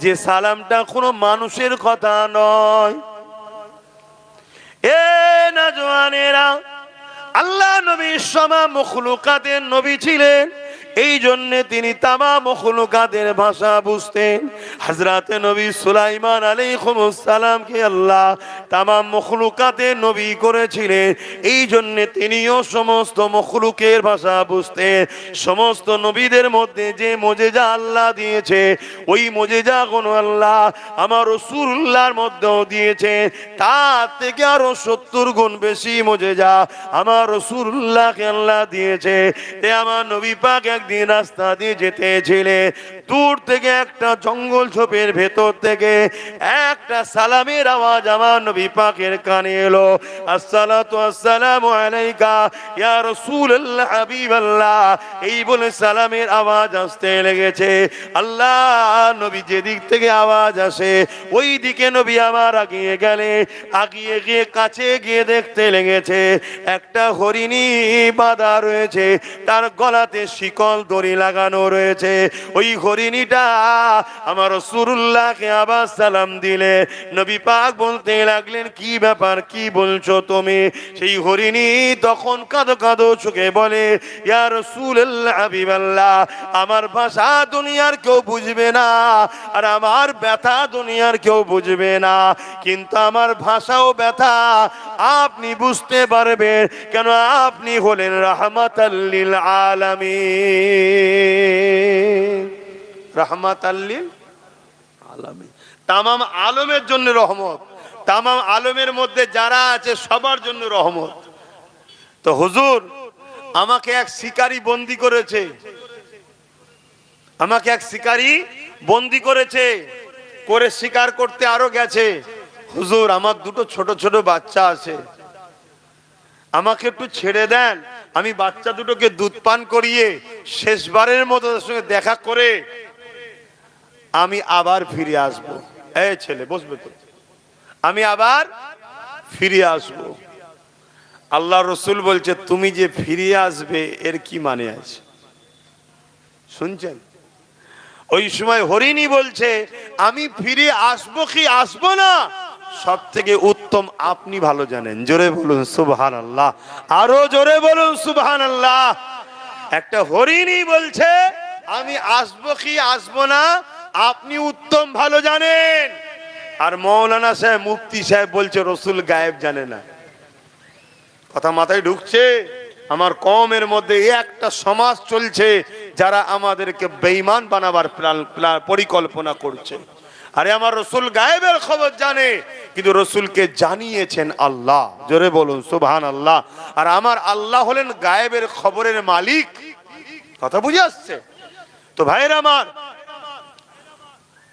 Speaker 1: যে সালামটা কোনো মানুষের কথা নয়। এ নওজওয়ানেরা, আল্লাহ নবী সমা মখলুকাতের নবী ছিলেন, এই জন্য তিনি তামাম মখলুকাতের ভাষা বুঝতেন। হযরতে নবী সুলাইমান আলাইহিস সালামকে আল্লাহ তামাম মখলুকাতের নবী করেছিলেন, এই জন্য তিনিও সমস্ত মখলুকের ভাষা বুঝতেন। সমস্ত নবীদের মধ্যে যে মুজিজা আল্লাহ দিয়েছে, ওই মুজিজাগুলো আল্লাহ আমার রাসূলুল্লাহর মধ্যেও দিয়েছে। তার থেকে আরো 70 গুণ বেশি মুজিজা আমার রাসূলুল্লাহকে আল্লাহ দিয়েছে। তে আমার নবী পাক একদিন রাস্তা দিয়ে যেতেছিলেন, দূর থেকে একটা জঙ্গল ঝোপের ভেতর থেকে একটা সালামের আওয়াজ আমার নবী পাকের কানে এলো। আসসালাতু আসসালামু আলাইকা ইয়া রাসূলুল্লাহ হাবিবাল্লাহ, এই বলে সালামের আওয়াজ আসতে লেগেছে। আল্লাহ নবী যেদিক থেকে আওয়াজ আসে ওই দিকে নবী আমার আগিয়ে গেলে, আগিয়ে গিয়ে কাছে গিয়ে দেখতে লেগেছে একটা হরিণী বাঁধা রয়েছে, তার গলাতে শিকল দড়ি লাগানো রয়েছে। ওই হরিণীটা আমার রাসূলুল্লাহকে আবার সালাম দিলে নবী পাক বলতে লাগলেন, কি ব্যাপার, কি বলছো তুমি? সেই হরিণী তখন কাঁদো কাঁদো চোখে বলে, ইয়া রাসূলুল্লাহ হাবিবাল্লাহ, আমার ভাষা দুনিয়ার কেউ বুঝবে না, আর আমার ব্যথা দুনিয়ার কেউ বুঝবে না, কিন্তু আমার ভাষাও ব্যথা আপনি বুঝতে পারবেন, কেন আপনি হলেন রাহমাতাল লিল আলামিন। রাহমাতাল লিল আলামিন, তামাম আলমের জন্য রহমত, তামাম আলমের মধ্যে যারা আছে সবার জন্য রহমত। তো হুজুর, আমাকে এক শিকারী বন্দী করেছে, আমাকে এক শিকারী বন্দী করেছে, করে শিকার করতে আরো গেছে। হুজুর, আমার দুটো ছোট ছোট বাচ্চা আছে, আমাকে একটু ছেড়ে দেন, আমি বাচ্চা দুটোকে দুধ পান করিয়ে শেষবারের মতো তাদের সঙ্গে দেখা করে আমি আবার ফিরে আসবো। এই ছেলে বসবে তো, আমি আবার ফিরে আসবো। আল্লাহ রসুল বলছে, তুমি যে ফিরে আসবে এর কি মানে আছে? শুনছেন? ওই সময় হরিণী বলছে, আমি ফিরে আসবো কি আসবো না সব থেকে উত্তম আপনি ভালো জানেন। জোরে বলুন সুবহানাল্লাহ, আরো জোরে বলুন সুবহানাল্লাহ। একটা হরিণী বলছে, আমি আসবো কি আসবো না আপনি উত্তম ভালো জানেন। আর মৌলানা সাহেব, মুফতি সাহেব বলছে রসুল গায়েব জানে না। কথা মাথায় ঢুকছে? আমার কওমের মধ্যে একটা সমাজ চলছে যারা আমাদেরকে বেঈমান বানাবার পরিকল্পনা করছে। আরে আমার রসুল গায়েবের খবর জানে, কিন্তু রসুলকে জানিয়েছেন আল্লাহ। জোরে বলুন সুবহানাল্লাহ। আর আমার আল্লাহ হলেন গায়েবের খবরের মালিক। কথা বুঝে আসছে তো ভাইরা আমার?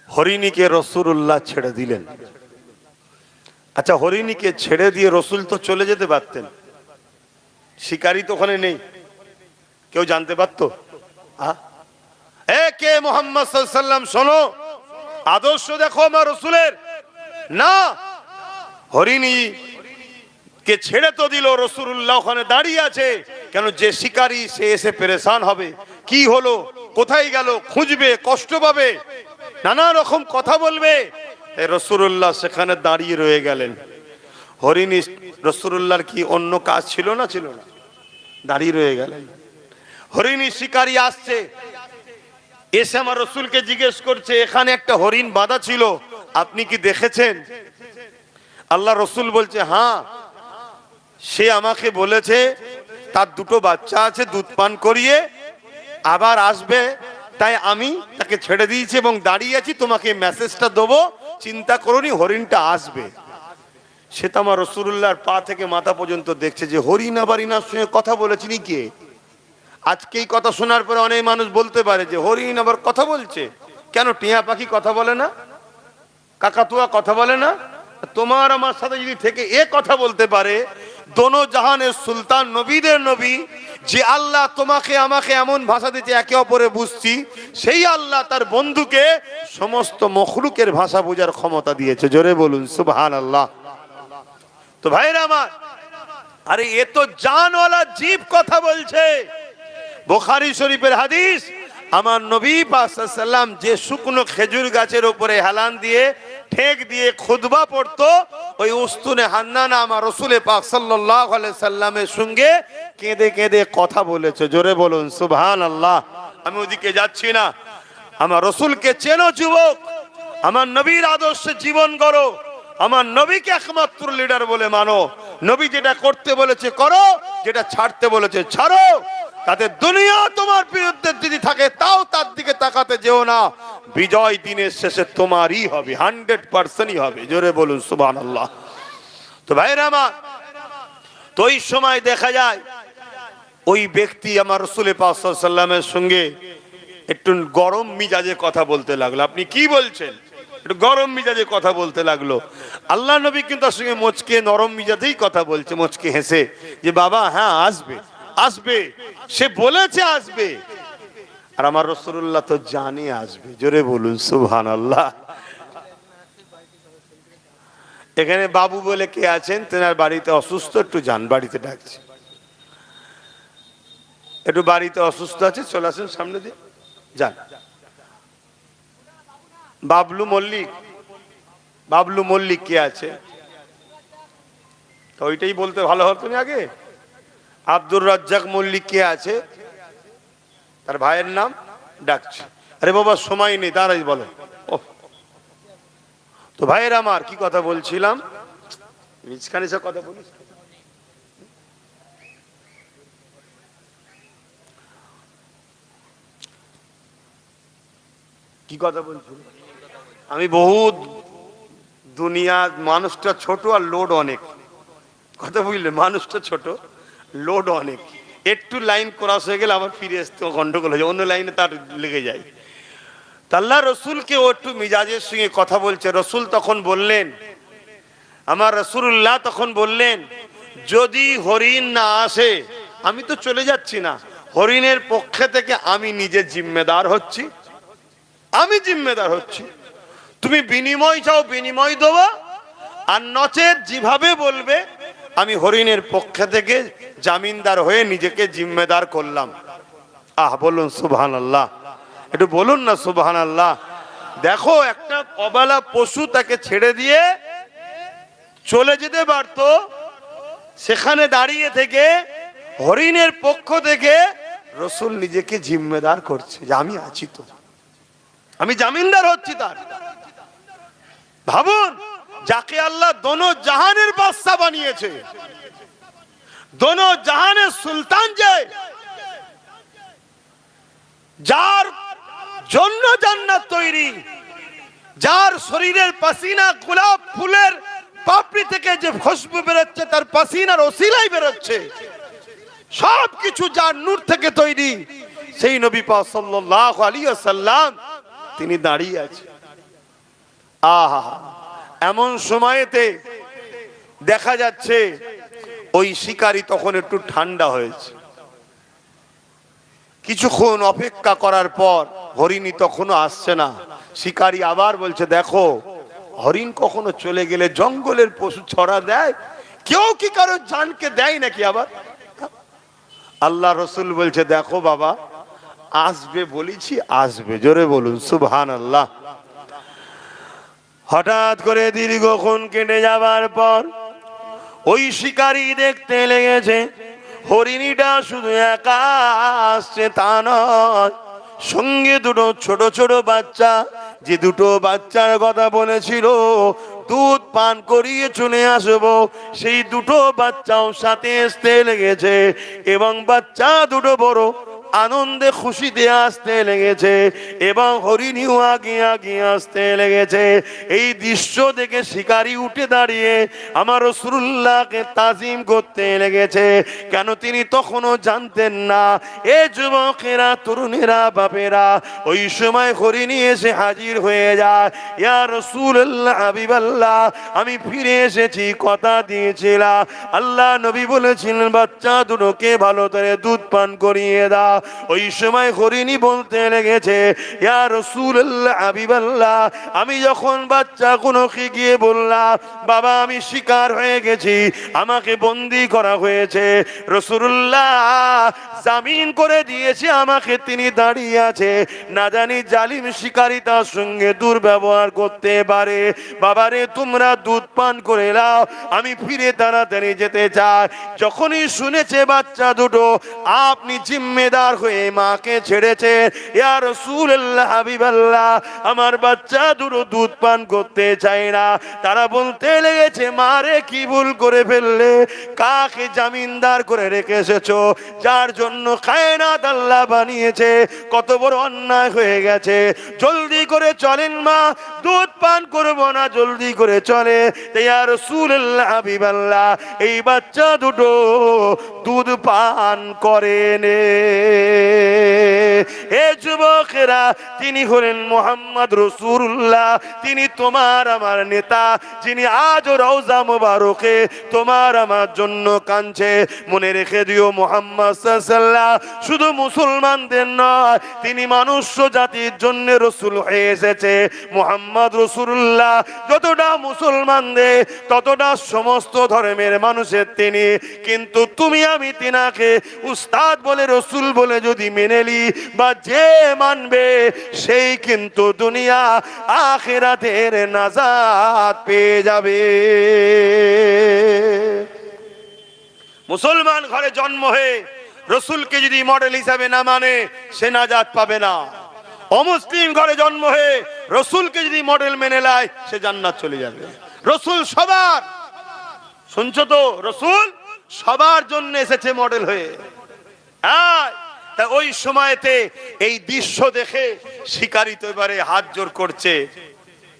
Speaker 1: হরিণীকে রাসূলুল্লাহ ছেড়ে দিলেন। আচ্ছা, হরিণীকে ছেড়ে দিয়ে রসুল তো চলে যেতে পারতেন, শিকারী তো ওখানে নেই, কেউ জানতে পারতো? কে মুহাম্মদ সাল্লাল্লাহু আলাইহি ওয়াসাল্লাম, শোনো, আদর্শ দেখো আমার রসুলের। না, হরিণী কে ছেড়ে তো দিল, রাসূলুল্লাহ ওখানে দাঁড়িয়ে আছে। কেন? যে শিকারী সে এসে পেরেশান হবে, কি হলো, কোথায় গেল, খুঁজবে, কষ্ট পাবে, নানা রকম কথা বলবে। রাসূলুল্লাহ সেখানে দাঁড়িয়ে রয়ে গেলেন। হরিণী, রাসূলুল্লাহর কি অন্য কাজ ছিল না? ছিল না, দাঁড়িয়ে রয়ে গেলেন। হরিণী শিকারী আসছে, এসে আমার রসুলকে জিজ্ঞেস করছে, এখানে একটা হরিণ বাঁধা ছিল, আপনি কি দেখেছেন? আল্লাহ রসুল বলছে, হ্যাঁ, সে আমাকে বলেছে তার দুটো বাচ্চা আছে, দুধ পান করিয়ে আবার আসবে, তাই আমি তাকে ছেড়ে দিয়েছি এবং দাঁড়িয়ে আছি, তোমাকে মেসেজটা দেবো, চিন্তা করোনি, হরিণটা আসবে। সে তো আমার রাসূলুল্লাহর পা থেকে মাথা পর্যন্ত দেখছে যে হরিণ আবার ইনার সঙ্গে কথা বলেছিনি কে। আজকে এই কথা শোনার পরে অনেক মানুষ বলতে পারে যে হরিণ আবার কথা বলছে। কেন? টিয়া পাখি কথা বলে না? কাকাতুয়া কথা বলে না? তোমার আমার সাথে যদি থেকে এ কথা বলতে পারে, দোনো জাহানের সুলতান, নবীদের নবী, যে আল্লাহ তোমাকে আমাকে এমন ভাষা দিতে একে অপরে বুঝছি, সেই আল্লাহ তার বন্ধুকে সমস্ত মখলুকের ভাষা বোঝার ক্ষমতা দিয়েছে। জোরে বলুন সুবহানাল্লাহ। তো ভাইরা আমার, আরে এ তো জানওয়ালা জীব কথা বলছে। বুখারী শরীফের হাদিস, আমার নবী পাক সাল্লাল্লাহু আলাইহি ওয়াসাল্লাম যে শুকনো খেজুর গাছের উপরে হেলান দিয়ে ঠেক দিয়ে খুতবা পড়তো, ওই উস্তুনে হান্নানা আমার রাসূল পাক সাল্লাল্লাহু আলাইহি সাল্লামের সঙ্গে কেঁদে কেঁদে কথা বলেছে। জোরে বলুন সুবহানাল্লাহ। আমি ওদিকে যাচ্ছি না। আমার রসুলকে চেনো যুবক, আমার নবীর আদর্শে জীবন করো, আমার নবীকে একমাত্র লিডার বলে মানো। নবী যেটা করতে বলেছে করো, যেটা ছাড়তে বলেছে ছাড়ো। তাতে দুনিয়া তোমার বিরুদ্ধে যদি থাকে তাও তার দিকে তাকাতে যেও না। বিজয় দিনের শেষে তোমারই হবে, 100%ই হবে। জোরে বলুন সুবহানাল্লাহ। তো ভাইরা আমার, তো ওই সময় দেখা যায় ওই ব্যক্তি আমার রাসূল পাক সাল্লাল্লাহু আলাইহি ওয়াসাল্লামের সঙ্গে একটু গরম মিজাজে কথা বলতে লাগলো। আপনি কি বলছেন? একটু গরম মিজাজে কথা বলতে লাগলো। আল্লাহ নবী কিন্তু তার সঙ্গে মুচকে নরম মিজাজেই কথা বলছে, মুচকে হেসে, যে বাবা হ্যাঁ আসবে আসবে, সে বলেছে আসবে। আর আমার রাসূলুল্লাহ তো জানে আসবে। জোরে বলুন সুবহানাল্লাহ। এখানে বাবু বলে কে আছেন, তেনার বাড়িতে অসুস্থ, একটু যান, বাড়িতে ডাকছে, একটু বাড়িতে অসুস্থ আছে, চলে আসেন সামনে দিয়ে যান। বাবলু মল্লিক, বাবলু মল্লিক কে আছে? তো ওইটাই বলতে ভালো হতো না আগে। আব্দুর রাজ্জাক মল্লিক কে আছে? তার ভাইয়ের নাম ডাকছে। আরে বাবা সময় নেই, দাঁড়াই বলো। তো ভাইয়ের আমার কি কথা বলছিলাম, মিসখানে সব কথা বলিস। কি কথা বলছিল? আমি বহুত দুনিয়া, মানুষটা ছোট আর লোড অনেক। কথা বুঝলে, মানুষটা ছোট, লোড অনেক। একটু লাইন ক্রস হয়ে গেলে আবার ফিরে আসতে গন্ডগোল হয়ে যায়, অন্য লাইনে তার লেগে যায়। আল্লাহ রসুলকে ও একটু মিজাজের সঙ্গে কথা বলছে। রসুল তখন বললেন, আমার রাসূলুল্লাহ তখন বললেন, যদি হরিণ না আসে আমি তো চলে যাচ্ছি না, হরিণের পক্ষে থেকে আমি নিজে জিম্মেদার হচ্ছি, আমি জিম্মেদার হচ্ছি। তুমি বিনিময় চাও বিনিময় দেবো, আর নচেত যেভাবে বলবে আমি হরিণের পক্ষে থেকে জামিনদার হয়ে নিজেকে জিম্মেদার করলাম। আহ বলুন সুবহানাল্লাহ, একটু বলুন না সুবহানাল্লাহ। দেখো, একটা অবলা পশু তাকে ছেড়ে দিয়ে চলে যেতে পারতো, সেখানে দাঁড়িয়ে থেকে হরিণের পক্ষ থেকে রসুল নিজেকে জিম্মেদার করছে যে আমি আছি, তো আমি জামিনদার হচ্ছি তার। ভাবুন, যাকে আল্লাহ দোনো জাহানের বাদশা বানিয়েছে, দোনো জাহানের সুলতান, যে যার জন্য জান্নাত তৈরি, যার শরীরের পাসিনা গোলাপ ফুলের পাপড়ি থেকে যে খুশবু বেরোচ্ছে তার পাসিনার ওসিলাই বেরোচ্ছে, সবকিছু যার নূর থেকে তৈরি, সেই নবী পাক সাল্লাল্লাহু আলাইহি ওয়াসাল্লাম তিনি দাঁড়িয়ে আছেন। আহা, এমন সময়েতে দেখা যাচ্ছে ওই শিকারী তখন একটু ঠান্ডা হয়েছে। কিছুক্ষণ অপেক্ষা করার পর হরিণী তখনও আসছে না। শিকারী আবার বলছে, দেখো হরিণ কখনো চলে গেলে জঙ্গলের পশু ছড়া দেয়, কেউ কি কারো জানকে দেয় নাকি আবার? আল্লাহ রসুল বলছে, দেখো বাবা আসবে বলেছি, আসবে। জোরে বলুন সুবহানাল্লাহ। হঠাৎ করে দীর্ঘক্ষণ কেটে যাবার পর ওই শিকারী দেখতে লেগেছে হরিণীটা শুধু একা আসছে তা নয়, সঙ্গে দুটো ছোট ছোট বাচ্চা, যে দুটো বাচ্চার কথা বলেছিল দুধ পান করিয়ে চলে আসবো, সেই দুটো বাচ্চাও সাথে আসতে লেগেছে। এবং বাচ্চা দুটো বড় আনন্দে খুশিতে আসতে লেগেছে, এবং হরিণীও আগে আগে আসতে লেগেছে। এই দৃশ্য দেখে শিকারী উঠে দাঁড়িয়ে আমার রাসূলুল্লাহকে তাজিম করতে লেগেছে। কেন তিনি তখনও জানতেন না, এ যুবকেরা, তরুণেরা, বাপেরা, ওই সময় হরিণী এসে হাজির হয়ে যায়। ইয়া রাসূলুল্লাহ, হাবিবাল্লাহ, আমি ফিরে এসেছি, কথা দিয়েছিলাম। আল্লাহ নবী বলেছিলেন বাচ্চা দুটোকে ভালো করে দুধ পান করিয়ে দাও। ওই সময় হরিণী বলতে লেগেছে, ইয়া রাসূলুল্লাহ, হাবিবাল্লাহ, আমি যখন বাচ্চা কোনকে গিয়ে বললাম বাবা আমি শিকার হয়ে গেছি, আমাকে বন্দী করা হয়েছে, রাসূলুল্লাহ জামিন করে দিয়েছে আমাকে, তিনি দাঁড়িয়ে আছে, না জানি জালিম শিকারী তার সঙ্গে দুর্ব্যবহার করতে পারে। বাবারে তোমরা দুধ পান করে নাও, আমি ফিরে তাড়াতাড়ি যেতে চাই। যখনই শুনেছে বাচ্চা দুটো আপনি জিম্মেদার দিলদার হয়ে মাকে ছেড়েছে। ইয়া রাসূলুল্লাহ, হাবিবাল্লাহ, আমার বাচ্চা দুটো দুধ পান করতে চায় না। তারা বলতে লেগেছে, মারে কি ভুল করে ফেললে, কাকে জামিনদার করে রেখে এসেছো, যার জন্য কায়নাত আল্লাহ বানিয়েছে, কত বড় অন্যায় হয়ে গেছে। জলদি করে চলেন মা, দুধ পান করবো না, জলদি করে চলে। ইয়া রাসূলুল্লাহ, হাবিবাল্লাহ, এই বাচ্চা দুটো দুধ পান করেন। এ যুবকেরা, তিনি হলেন মুহাম্মদ রাসূলুল্লাহ, তিনি তোমার আমার নেতা, যিনি আজ রওজা মুবারকে তোমার আমার জন্য কাঁদছে। মনে রেখে দিও, মুহাম্মদ সাল্লাল্লাহু আলাইহি ওয়াসাল্লাম শুধু মুসলমানদের নয়, তিনি মানুষ জাতির জন্য রাসূল হয়ে এসেছে। মুহাম্মদ রাসূলুল্লাহ যতটা মুসলমানদের ততটা সমস্ত ধর্মের মানুষের তিনি। কিন্তু তুমি আমি তিনাকে উস্তাদ বলে, রাসূল বলে যদি মেনে নি, বা যে মানবে সেই কিন্তু দুনিয়া আখিরাতের নাজাত পেয়ে যাবে। মুসলমান ঘরে জন্ম হয়ে রাসূলকে যদি মডেল হিসাবে না মানে, সে নাজাত পাবে না। অমুসলিম ঘরে জন্ম হয়ে রাসূলকে যদি মডেল মেনে নেয়, সে জান্নাত চলে যাবে। রাসূল সবার, শুনছো তো, রাসূল সবার জন্য এসেছে মডেল হয়ে। তা ওই সময়তে এই দৃশ্য দেখে শিকারী তো এবারে হাত জোর করছে,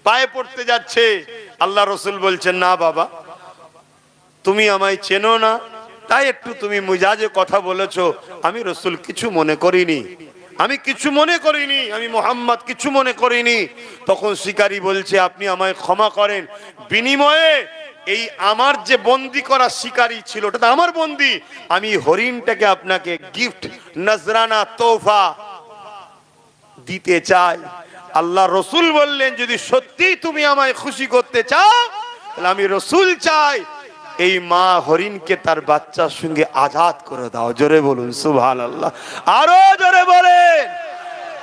Speaker 1: পায়ে পড়তে যাচ্ছে। আল্লাহ রাসূল বলছেন, না বাবা, তুমি আমায় চেনো না, তাই একটু তুমি মিজাজে কথা বলেছো, আমি রাসূল কিছু মনে করিনি, আমি কিছু মনে করিনি, আমি মুহাম্মদ কিছু মনে করিনি। তখন শিকারী বলছে, আপনি আমায় ক্ষমা করেন, বিনিময়ে এই আমার যে বন্দি করা শিকারী ছিল, ওটা তো আমার বন্দি, আমি হরিণটাকে আপনাকে গিফট, নজরানা, তোহফা দিতে চাই। আল্লাহ রাসূল বললেন, যদি সত্যি তুমি আমায় খুশি করতে চাও, তাহলে আমি রাসূল চাই এই মা হরিণকে তার বাচ্চার সঙ্গে আজাদ করে দাও। জোরে বলুন সুবহানাল্লাহ, আরো জোরে বলেন।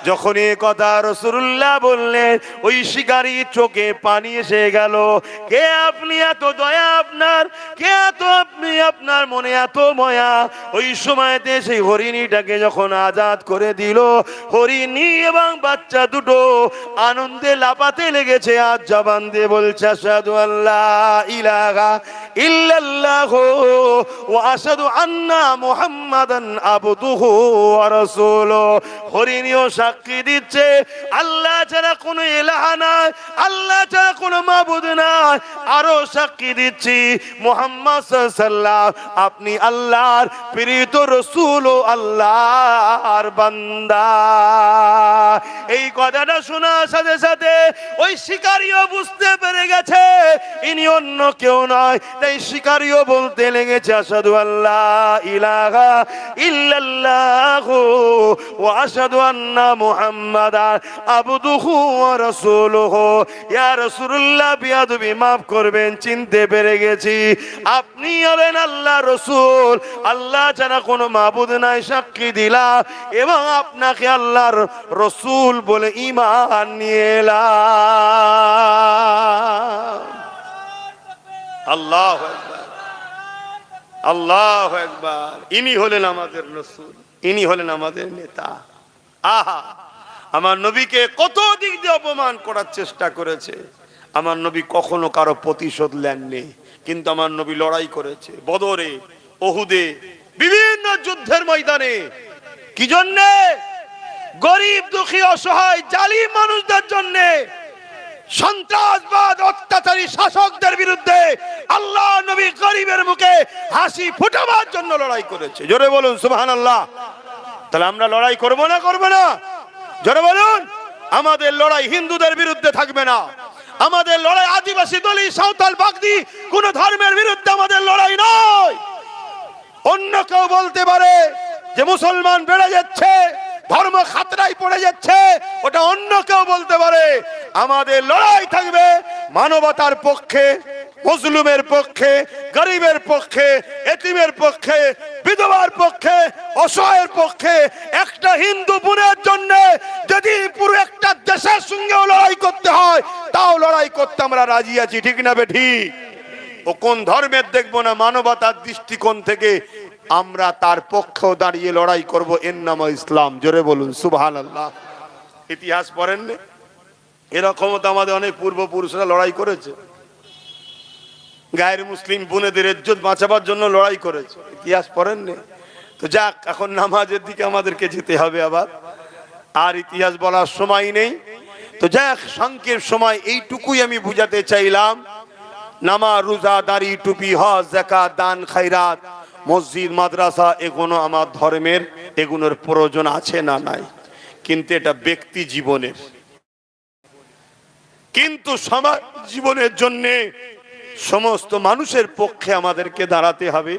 Speaker 1: যখন এই কথা রাসূলুল্লাহ বললেন, ওই শিকারী চোখে পানি এসে গেল। কে আপনি, এত দয়া আপনার, কে এত আপনি, আপনার মনে এত মায়া। ওই সময়তে সেই হরিণীটাকে যখন আজাদ করে দিল, হরিণী এবং বাচ্চা দুটো আনন্দে লাপাতে লেগেছে। আজ জবান দিয়ে বলছে, আশহাদু আল্লা ইলাহা ইল্লাল্লাহ ওয়া আশহাদু আন্না মুহাম্মাদান আবদুহু ওয়া রাসূলুহু। হরিণীও সাক্ষী দিচ্ছে, আল্লাহ ছাড়া কোনো ইলাহা নাই, আল্লাহ ছাড়া কোনো মাবুদ নাই। আরো সাক্ষী দিচ্ছি, মুহাম্মদ সাল্লাল্লাহু আলাইহি ওয়াসাল্লাম আপনি আল্লাহর প্রেরিত রাসূল ও আল্লাহর বান্দা। এই কথাটা শোনার সাথে সাথে ওই শিকারীও বুঝতে পেরে গেছে ইনি অন্য কেউ নয়। তাই শিকারীও বলতে লেগেছে, আশহাদু আল্লা ইলাহা ইল্লাল্লাহ ওয়া আশহাদু আন্না মুহাম্মাদান আবদুহু ওয়া রাসূলুহু। ইয়া রাসূলুল্লাহ, বিয়াদবি মাফ করবেন, চিনতে পেরে গেছি আপনি হলেন আল্লাহর রাসূল, আল্লাহ ছাড়া কোনো মাবুদ নাই সাক্ষী দিলাম, এবং আপনাকে আল্লাহর রাসূল বলে ঈমান নিয়ে এলাম। আল্লাহু আকবার, আল্লাহু আকবার। ইনি হলেন আমাদের রাসূল, ইনি হলেন আমাদের নেতা। আহা, আমার নবীকে কত দিক দিয়ে অপমান করার চেষ্টা করেছে, আমার নবী কখনো কারো প্রতিশোধ নেননি, কিন্তু আমার নবী লড়াই করেছে বদরে, ওহুদে, বিভিন্ন যুদ্ধের ময়দানে। কি জন্যে? গরিব, দুঃখী, অসহায়, জালিম মানুষদের জন্যে, সন্ত্রাসবাদ, অত্যাচারী শাসকদের বিরুদ্ধে আল্লাহ নবী গরিবের মুখে হাসি ফোটাবার জন্য লড়াই করেছে। জোরে বলুন সুবহানাল্লাহ। তাহলে আমরা লড়াই করব না, করব না? জোরে বলুন। আমাদের লড়াই হিন্দুদের বিরুদ্ধে থাকবে না, আমাদের লড়াই আদিবাসী, দলি, সাঁওতাল, বাগদি কোন ধর্মের বিরুদ্ধে আমাদের লড়াই নয়। অন্য কেউ বলতে পারে যে মুসলমান বেড়ে যাচ্ছে, ধর্ম খাতরায় পড়ে যাচ্ছে, ওটা অন্য কেউ বলতে পারে। আমাদের লড়াই থাকবে মানবতার পক্ষে, মজলুমের পক্ষে, গরিবের পক্ষে, এতিমের পক্ষে, বিধবার পক্ষে, অসহায়ের পক্ষে। একটা হিন্দু বোনের জন্য যদি পুরো একটা দেশের সঙ্গেও লড়াই করতে হয়, তাও লড়াই করতে আমরা রাজি আছি। ঠিক না বেঠি? ও কোন ধর্মের দেখবো না, মানবতার দৃষ্টিকোণ থেকে আমরা তার পক্ষেও দাঁড়িয়ে লড়াই করব, এর নাম ইসলাম। জোরে বলুন সুবহানাল্লাহ। ইতিহাস পড়েন না? এরকম তো আমাদের অনেক পূর্বপুরুষরা লড়াই করেছে, গায়ের মুসলিম বোনেদের ইজ্জত বাঁচাবার জন্য লড়াই করেছে। ইতিহাস পড়েন না? তো যাক, এখন নামাজের দিকে আমাদেরকে যেতে হবে আবার, আর ইতিহাস বলার সময় নেই। তো যাক, সংক্ষেপ সময় এইটুকুই আমি বুঝাতে চাইলাম। নামাজ, রোজা, দাড়ি, টুপি, হজ, যাকাত, দান, খায়রাত, মসজিদ, মাদ্রাসা, এগুলো আমার ধর্মের, এগুলোর প্রয়োজন আছে না নাই, কিন্তু এটা ব্যক্তি জীবনের। কিন্তু সমাজ জীবনের জন্য সমস্ত মানুষের পক্ষে আমাদেরকে দাঁড়াতে হবে।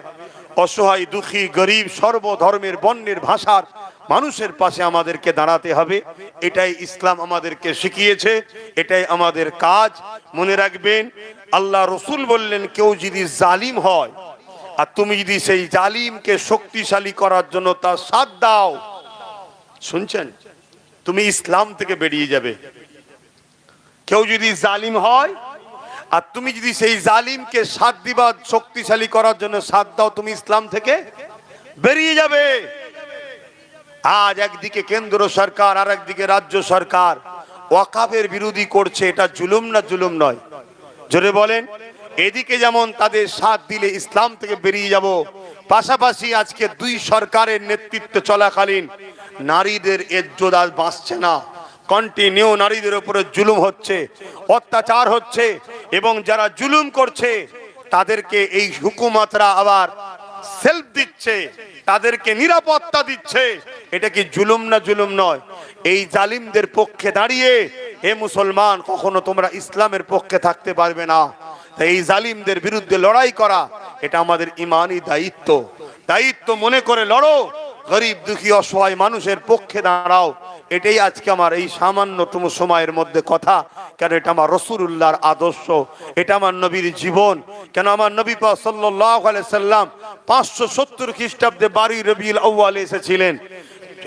Speaker 1: অসহায়, দুঃখী, গরিব, সর্বধর্মের, বর্ণের, ভাষার মানুষের পাশে আমাদেরকে দাঁড়াতে হবে। এটাই ইসলাম আমাদেরকে শিখিয়েছে, এটাই আমাদের কাজ। মনে রাখবেন, আল্লাহ রসুল বললেন, কেউ যদি জালিম হয় আর তুমি যদি সেই জালিমকে শক্তিশালী করার জন্য তার সাথ দাও, শুনছেন, তুমি ইসলাম থেকে বেরিয়ে যাবে। কেউ যদি জালিম হয় আর তুমি যদি সেই জালিমকে সাথ দিবা, শক্তিশালী করার জন্য সাথ দাও, তুমি ইসলাম থেকে বেরিয়ে যাবে। আজ একদিকে কেন্দ্র সরকার আর একদিকে রাজ্য সরকার ওয়াকাফের বিরোধী করছে, এটা জুলুম না জুলুম নয়? জোরে বলেন। এদিকে যেমন তাদের সাথ দিলে ইসলাম থেকে বেরিয়ে যাব, পাশাপাশি আজকে দুই সরকারের নেতৃত্ব চলাকালীন নারীদের ইজ্জত আজ বাঁচছে না, কন্টিনিউ নারীদের উপরে জুলুম হচ্ছে, অত্যাচার হচ্ছে, এবং যারা জুলুম করছে তাদেরকে এই হুকুমতরা আবার সেলফ দিচ্ছে, তাদেরকে নিরাপত্তা দিচ্ছে। এটা কি জুলুম না জুলুম নয়? এই জালিমদের পক্ষে দাঁড়িয়ে হে মুসলমান, কখনো তোমরা ইসলামের পক্ষে থাকতে পারবে না। তাই এই জালিমদের বিরুদ্ধে লড়াই করা এটা আমাদের ঈমানি দায়িত্ব। দায়িত্ব মনে করে লড়ো, গরিব, দুঃখী, অসহায় মানুষের পক্ষে দাঁড়াও। এটাই আজকে আমার এই সামান্যতম সময়ের মধ্যে কথা। কেন এটা আমার রাসূলুল্লাহর আদর্শ, এটা আমার নবীর জীবন। কেন আমার নবী পাক সাল্লাল্লাহু আলাইহি সাল্লাম 570 খ্রিস্টাব্দে 12 রবিউল আউয়াল এসেছিলেন,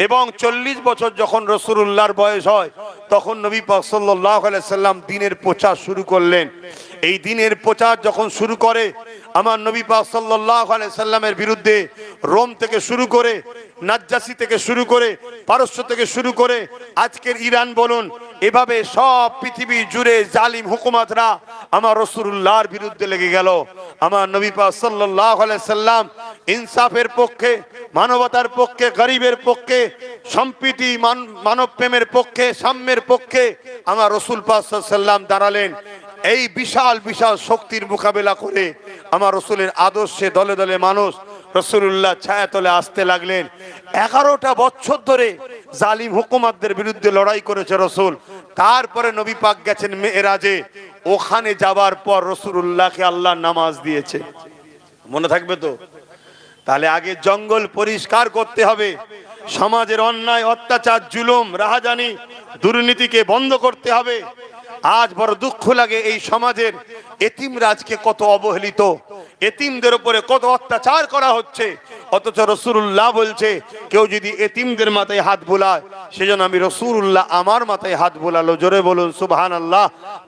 Speaker 1: এবং 40 বছর যখন রাসূলুল্লাহর বয়স হয় তখন নবী পাক সাল্লাল্লাহু আলাইহি সাল্লাম দ্বীনের প্রচার শুরু করলেন। এই দ্বীনের প্রচার যখন শুরু করে, আমার নবী পাক সাল্লাল্লাহু আলাইহি সাল্লামের বিরুদ্ধে রোম থেকে শুরু করে, নাজ্জাসী থেকে শুরু করে, পারস্য থেকে শুরু করে আজকের ইরান বলুন, এভাবে সব পৃথিবী জুড়ে জালিম হুকুমতরা আমার রাসূলুল্লাহর বিরুদ্ধে লেগে গেল। আমার নবী পাক সাল্লাল্লাহু আলাইহি সাল্লাম ইনসাফের পক্ষে, মানবতার পক্ষে, গরিবের পক্ষে, সম্প্রীতি, মানব প্রেমের পক্ষে, সাম্যের পক্ষে আমার রাসূল পাক সাল্লাল্লাহু আলাইহি সাল্লাম দাঁড়ালেন। এই বিশাল বিশাল শক্তির মোকাবেলা করে আমার রাসূলের আদর্শে দলে দলে মানুষ রাসূলুল্লাহ ছায়াতলে আসতে লাগলেন। 11টা বছর ধরে জালিম হুকুমতদের বিরুদ্ধে লড়াই করেছে রাসূল। তারপরে নবী পাক গেছেন মেরাজে, ওখানে যাবার পর রাসূলুল্লাহকে আল্লাহ নামাজ দিয়েছে। মনে থাকবে তো? তাহলে আগে জঙ্গল পরিষ্কার করতে হবে, সমাজের অন্যায়, অত্যাচার, জুলুম, রাহাজানি, দুর্নীতিকে বন্ধ করতে হবে। আজ বড় দুঃখ লাগে, এই সমাজের এতিমরা আজকে কত অবহেলিত, এতিমদের উপরে কত অত্যাচার করা হচ্ছে। অথচ রাসূলুল্লাহ বলছে, কেউ যদি এতিমদের মাথায় হাত বুলায়, সেজন্য আমি রাসূলুল্লাহ আমার মাথায় হাত বুলালো। জোরে বলুন সুবহানাল্লাহ।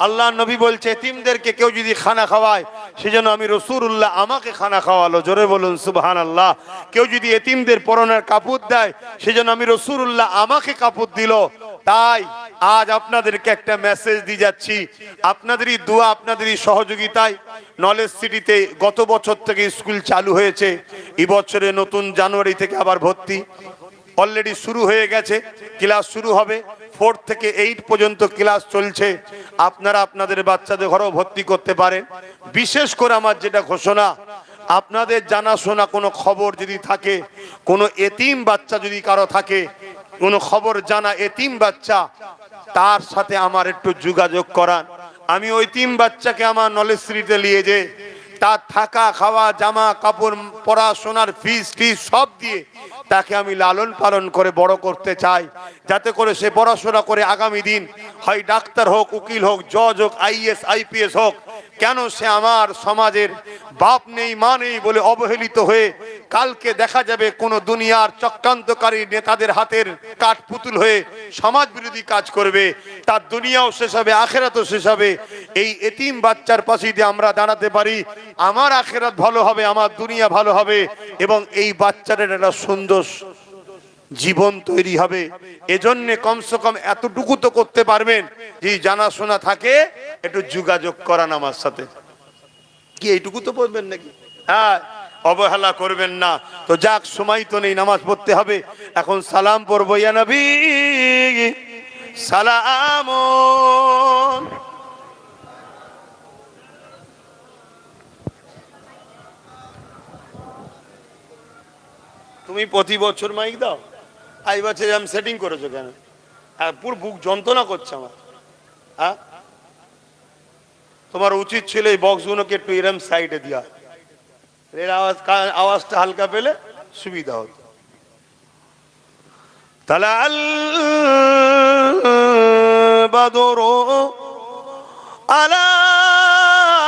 Speaker 1: আল্লাহ নবী বলছে, এতিমদেরকে কেউ যদি খানা খাওয়ায়, সেজন্য আমি রাসূলুল্লাহ আমাকে খানা খাওয়ালো। জোরে বলুন সুবহানাল্লাহ। কেউ যদি এতিমদের পরনের কাপড় দেয়, সেজন্য আমি রাসূলুল্লাহ আমাকে কাপড় দিল। তাই আজ আপনাদেরকে একটা মেসেজ দিয়ে যাচ্ছি, আপনাদেরই দোয়া, আপনাদেরই সহযোগিতায় নলেজ সিটিতে গত বছর থেকে স্কুল চালু হয়েছে। এই বছরে নতুন জানুয়ারি থেকে আবার ভর্তি অলরেডি শুরু হয়ে গেছে, ক্লাস শুরু হবে। 4 থেকে 8 পর্যন্ত ক্লাস চলছে। আপনারা আপনাদের বাচ্চাদের ঘরেও ভর্তি করতে পারেন। বিশেষ করে আমার যেটা ঘোষণা, আপনাদের জানাশোনা কোনো খবর যদি থাকে, কোনো এতিম বাচ্চা যদি কারো থাকে, কোনো খবর জানা এতিম বাচ্চা, তার সাথে আমার একটু যোগাযোগ করান। আমি ওই এতিম বাচ্চাকে আমার নলেজ সিটিতে নিয়ে যে তার থাকা, খাওয়া, জামা কাপড়, পড়াশোনার ফিস টিস সব দিয়ে তাকে আমি লালন পালন করে বড় করতে চাই, যাতে করে সে পড়াশোনা করে আগামী দিন হয় ডাক্তার হোক, উকিল হোক, জজ হোক, আইএস আইপিএস হোক। কেন? সে আমার সমাজের বাপ নেই মা নেই বলে অবহেলিত হয়ে কালকে দেখা যাবে কোন দুনিয়ার চক্রান্তকারী নেতাদের হাতের কাঠপুতুল হয়ে সমাজ বিরোধী কাজ করবে, তার দুনিয়াও শেষ হবে, আখেরাতও শেষ হবে। এই এতিম বাচ্চার পাশে যদি আমরা দাঁড়াতে পারি, আমার আখেরাত ভালো হবে, আমার দুনিয়া ভালো হবে, এবং এই বাচ্চাদের একটা সুন্দর জীবন তৈরি হবে। এজন্য কমসে কম এতটুকু তো করতে পারবেন যে জানাশোনা থাকে একটু যোগাযোগ করান আমার সাথে, কি এইটুকু তো বলবেন নাকি? হ্যাঁ, অবহেলা করবেন না। তো যাক, সময় তো নেই, নামাজ পড়তে হবে। এখন সালাম পড়বো। ইয়া নবী সালাম। তুমি প্রতি বছর মাইক দাও, এই বছর আমি সেটিং করেছো কেন? পুরো বুক যন্ত্রণা করছে আমার। হ্যাঁ, তোমার উচিত ছিল এই বক্সগুলোকে একটু এরম সাইডে দিয়া, এর আওয়াজটা হালকা পেলে সুবিধা হতো। তাহলে আল বাদরু আলাইনা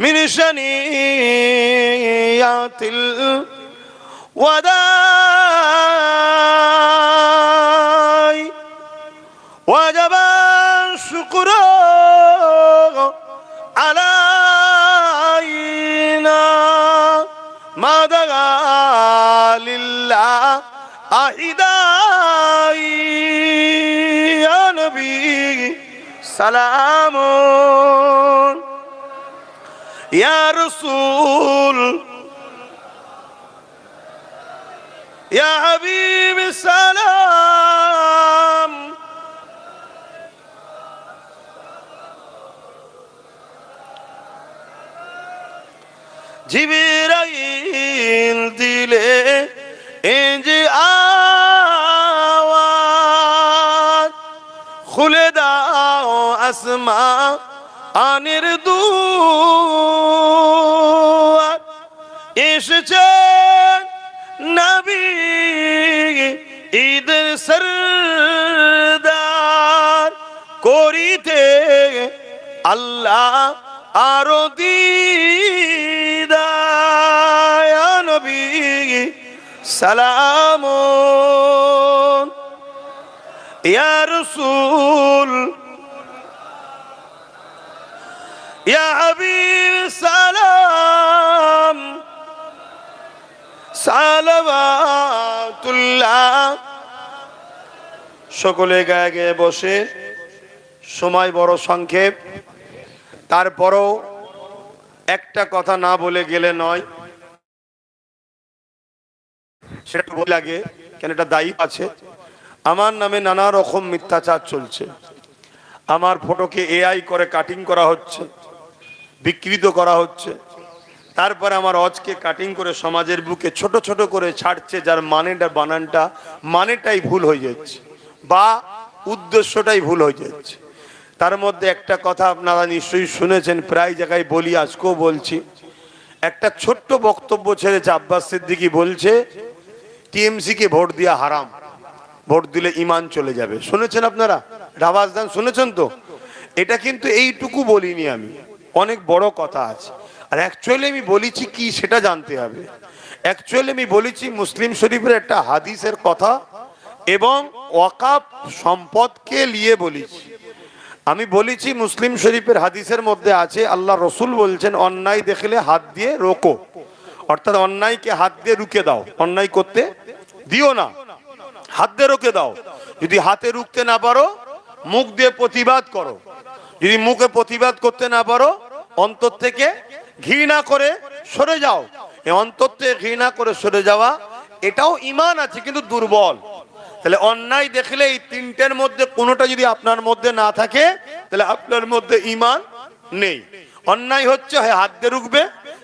Speaker 1: মিন শানিয়াতিল ওয়াদাই ওয়াজাবা শুকরু আলাইনা মা দাগা লিল্লাহ আহিদাই। ইয়া নবী সালামুন, ইয়া রাসূল, ইয়া হাবিব সালাম। জিবরাইল দিলে যে আওয়াজ, খুলে দাও আসমা আনের দুয়ার। এসেছে নবী ঈদের সরদার, করিতে আল্লাহ আরো দিদার। ইয়া নবী সালামুন, ইয়া রাসূল, ইয়া হাবিব সালাম। সালাওয়াতুল্লাহ। সকলে গায়ে গায়ে বসে, সময় বড় সংক্ষেপ, তারপরও একটা কথা না বলে গেলে নয়, সেটা বলে লাগে কেন, এটা দায়িত্ব আছে। আমার নামে নানা রকম মিথ্যাচার চলছে, আমার ফটোকে এআই করে কাটিং করা হচ্ছে, বিকৃত করা হচ্ছে, তারপরে আমার অজকে কাটিং করে সমাজের বুকে ছোট ছোট করে ছাড়ছে, যার মানেটা বানানটা মানেটাই ভুল হয়ে যাচ্ছে বা উদ্দেশ্যটাই ভুল হয়ে যাচ্ছে। তার মধ্যে একটা কথা আপনারা নিশ্চয়ই শুনেছেন, প্রায় জায়গায় বলি, আজকেও বলছি। একটা ছোট্ট বক্তব্য ছেড়েছে আব্বাস সিদ্দিকী, বলছে টিএমসি কে ভোট দেওয়া হারাম, ভোট দিলে ইমান চলে যাবে। শুনেছেন আপনারা? আওয়াজ দেন, শুনেছেন তো? এটা কিন্তু এইটুকু বলিনি আমি, অনেক বড় কথা আছে। আর অ্যাকচুয়ালি আমি বলেছি কি সেটা জানতে হবে। অ্যাকচুয়ালি আমি বলেছি মুসলিম শরীফের একটা হাদিসের কথা এবং ওয়াকাফ সম্পদকে নিয়ে বলেছি। আমি বলেছি মুসলিম শরীফের হাদিসের মধ্যে আছে, আল্লাহ রসুল বলছেন অন্যায় দেখলে হাত দিয়ে রোকো, অর্থাৎ অন্যায়কে হাত দিয়ে রুখে দাও, অন্যায় করতে দিও না, হাত দিয়ে রুখে দাও। যদি হাতে রুখতে না পারো মুখ দিয়ে প্রতিবাদ করো, যদি মুখে প্রতিবাদ করতে না পারো অন্তর থেকে ঘৃণা করে সরে যাও। এই অন্তর থেকে ঘৃণা করে সরে যাওয়া, এটাও ঈমান আছে কিন্তু দুর্বল। তাহলে অন্যায় দেখলে এই তিনটের মধ্যে কোনোটা যদি আপনার মধ্যে না থাকে তাহলে আপনার মধ্যে ঈমান নেই। অন্যায় হচ্ছে হয় হাত দিয়ে রুখবে,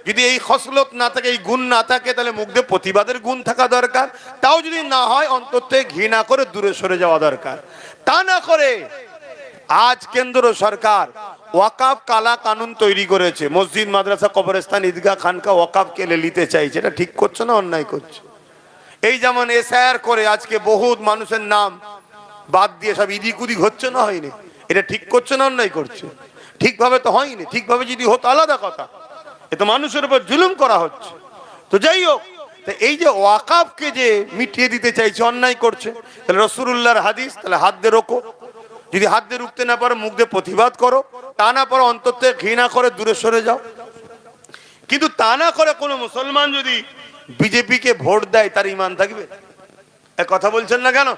Speaker 1: যদি এই খসলত না থাকে, এই গুণ না থাকে, তাহলে মুখ দিয়ে প্রতিবাদের গুণ থাকা দরকার। তাও যদি না হয় অন্তর থেকে ঘৃণা করে দূরে সরে যাওয়া দরকার। তা না করে আজ কেন্দ্র সরকার ওয়াকাফ কালা কানুন তৈরি করেছে, মসজিদ মাদ্রাসা কবরস্থান ঈদগাহ খানকা ওয়াকাফ কেলে নিতে চাইছে। এটা ঠিক করছে না অন্যায় করছে? এই যেমন এসআইআর করে আজকে বহুত মানুষের নাম বাদ দিয়ে সব ইদিক উদিক হচ্ছে না, হয়নি? এটা ঠিক করছে না অন্যায় করছে? ঠিকভাবে তো হয়নি, ঠিকভাবে যদি হতো আলাদা কথা, এ তো মানুষের উপর জুলুম করা হচ্ছে। তো যাই হোক, এই যে ওয়াকাফকে যে মিটিয়ে দিতে চাইছে, অন্যায় করছে, তাহলে রাসূলুল্লাহর হাদিস, তাহলে হাত দিয়ে রোকো, যদি হাত দিয়ে রুখতে না পারো মুখ দিয়ে প্রতিবাদ করো, তা না পারো অন্তর থেকে ঘৃণা করে দূরে সরে যাও। কিন্তু তা না করে কোনো মুসলমান যদি বিজেপিকে ভোট দেয় তার ঈমান থাকবে? এক কথা বলছেন না কেন?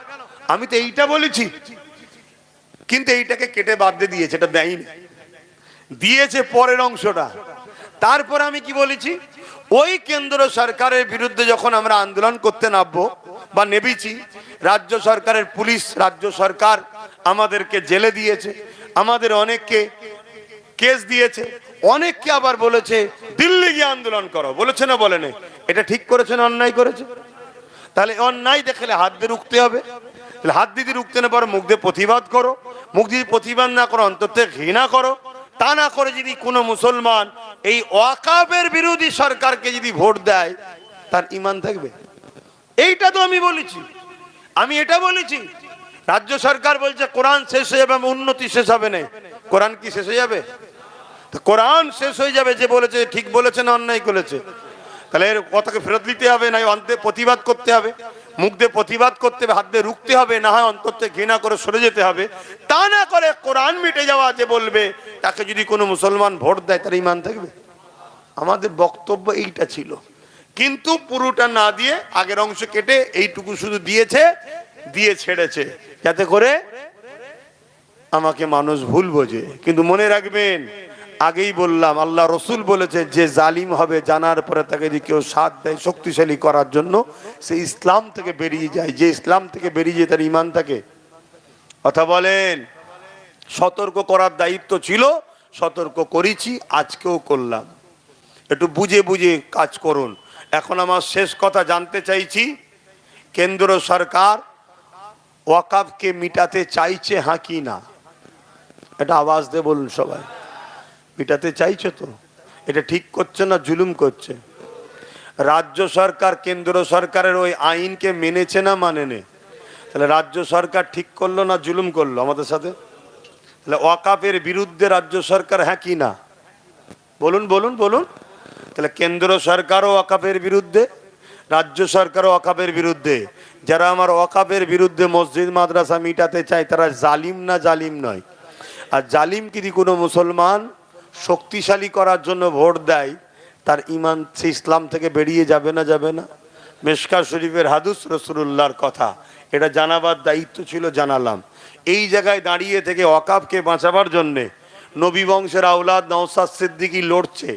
Speaker 1: আমি তো এইটা বলেছি, কিন্তু এইটাকে কেটে বাদ দিয়ে দিয়েছে, এটা দেয়নি, দিয়েছে পরের অংশটা। তারপর আমি কি বলেছি, ওই কেন্দ্র সরকারের বিরুদ্ধে যখন আমরা আন্দোলন করতে নামবো বা নেবেছি, রাজ্য সরকারের পুলিশ, রাজ্য সরকার আমাদেরকে জেলে দিয়েছে, আমাদের অনেককে কেস দিয়েছে, অনেককে আবার বলেছে দিল্লি গিয়ে আন্দোলন করো, বলেছে না বলেনি? এটা ঠিক করেছে না অন্যায় করেছে? তাহলে অন্যায় দেখলে হাত দিয়ে রুখতে হবে, তাহলে হাত দিয়ে রুখতে না পারো মুখ দিয়ে প্রতিবাদ করো, মুখ দিয়ে প্রতিবাদ না করো অন্তর থেকে ঘৃণা করো। তা না করে যদি কোনো মুসলমান এই ওয়াকাফের বিরোধী সরকারকে যদি ভোট দেয় তার ঈমান থাকবে? এইটা তো আমি বলেছি, আমি এটা বলেছি। রাজ্য সরকার বলছে কোরআন শেষ হয়ে যাবে, উন্নতি শেষ হবে না। কোরআন কি শেষ হয়ে যাবে? কোরআন শেষ হয়ে যাবে, যে বলেছে ঠিক বলেছে না অন্যায় করেছে? তাহলে এর কথাকে ফেরত দিতে হবে, না অন্তে প্রতিবাদ করতে হবে, মুখ দিয়ে প্রতিবাদ করতে হবে, হাত দিয়ে রুখতে হবে, না হয় অন্তর থেকে ঘৃণা করে সরে যেতে হবে। তা না করে কোরআন মিটে যাওয়া যে বলবে, তাকে যদি কোনো মুসলমান ভোট দেয় তার ঈমান থাকবে? আমাদের বক্তব্য এইটা ছিল, কিন্তু পুরোটা না দিয়ে আগের অংশ কেটে এইটুকু শুধু দিয়েছে, দিয়ে ছেড়েছে, যাতে করে আমাকে মানুষ ভুল বোঝে। কিন্তু মনে রাখবেন, আগেই বললাম, আল্লাহ রসুল বলেছে যে জালিম হবে জানার পরে তাকে যদি কেউ সাথ দেয় শক্তিশালী করার জন্য, সে ইসলাম থেকে বেরিয়ে যায়। যে ইসলাম থেকে বেরিয়ে যায় তার ঈমান থাকে। কথা বলেন। সতর্ক করার দায়িত্ব ছিল, সতর্ক করেছি, আজকেও করলাম। একটু বুঝে বুঝে কাজ করুন। এখন আমার শেষ কথা জানতে চাইছি, কেন্দ্র সরকার ওয়াকাফকে মিটাতে চাইছে হ্যাঁ কি না? এটা আওয়াজ দিয়ে বলুন সবাই। মিটাতে চাইছে তো? এটা ঠিক করছে না জুলুম করছে? রাজ্য সরকার কেন্দ্র সরকারের ওই আইনকে মেনেছে না মানেনি? তাহলে রাজ্য সরকার ঠিক করলো না জুলুম করলো আমাদের সাথে? তাহলে ওয়াকাফের বিরুদ্ধে রাজ্য সরকার হ্যাঁ কি না? বলুন বলুন বলুন। তাহলে কেন্দ্র সরকারও ওয়াকাফের বিরুদ্ধে, রাজ্য সরকারও ওয়াকাফের বিরুদ্ধে। যারা আমার ওয়াকাফের বিরুদ্ধে মসজিদ মাদ্রাসা মিটাতে চায় তারা জালিম না জালিম নয়? আর জালিম যদি কোনো মুসলমান শক্তিশালী করার জন্য ভোট দেয় তার ঈমান সে ইসলাম থেকে বেরিয়ে যাবে না যাবে না? মিশকাত শরীফের হাদিস, রাসূলুল্লাহর কথা, এটা জানাবার দায়িত্ব ছিল, জানালাম। এই জায়গায় দাঁড়িয়ে থেকে ওয়াকাফকে বাঁচাবার জন্যে নবী বংশের আওলাদ নওশাদ সিদ্দিকী লড়ছে,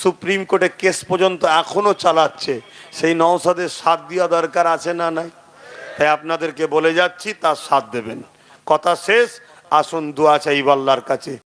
Speaker 1: সুপ্রিম কোর্টে কেস পর্যন্ত এখনো চালাচ্ছে। সেই নওশাদের সাথ দেওয়া দরকার আছে না নাই? তাই আপনাদেরকে বলে যাচ্ছি, তার সাথ দেবেন। কথা শেষ, আসুন দোয়া চাইব আল্লাহর কাছে।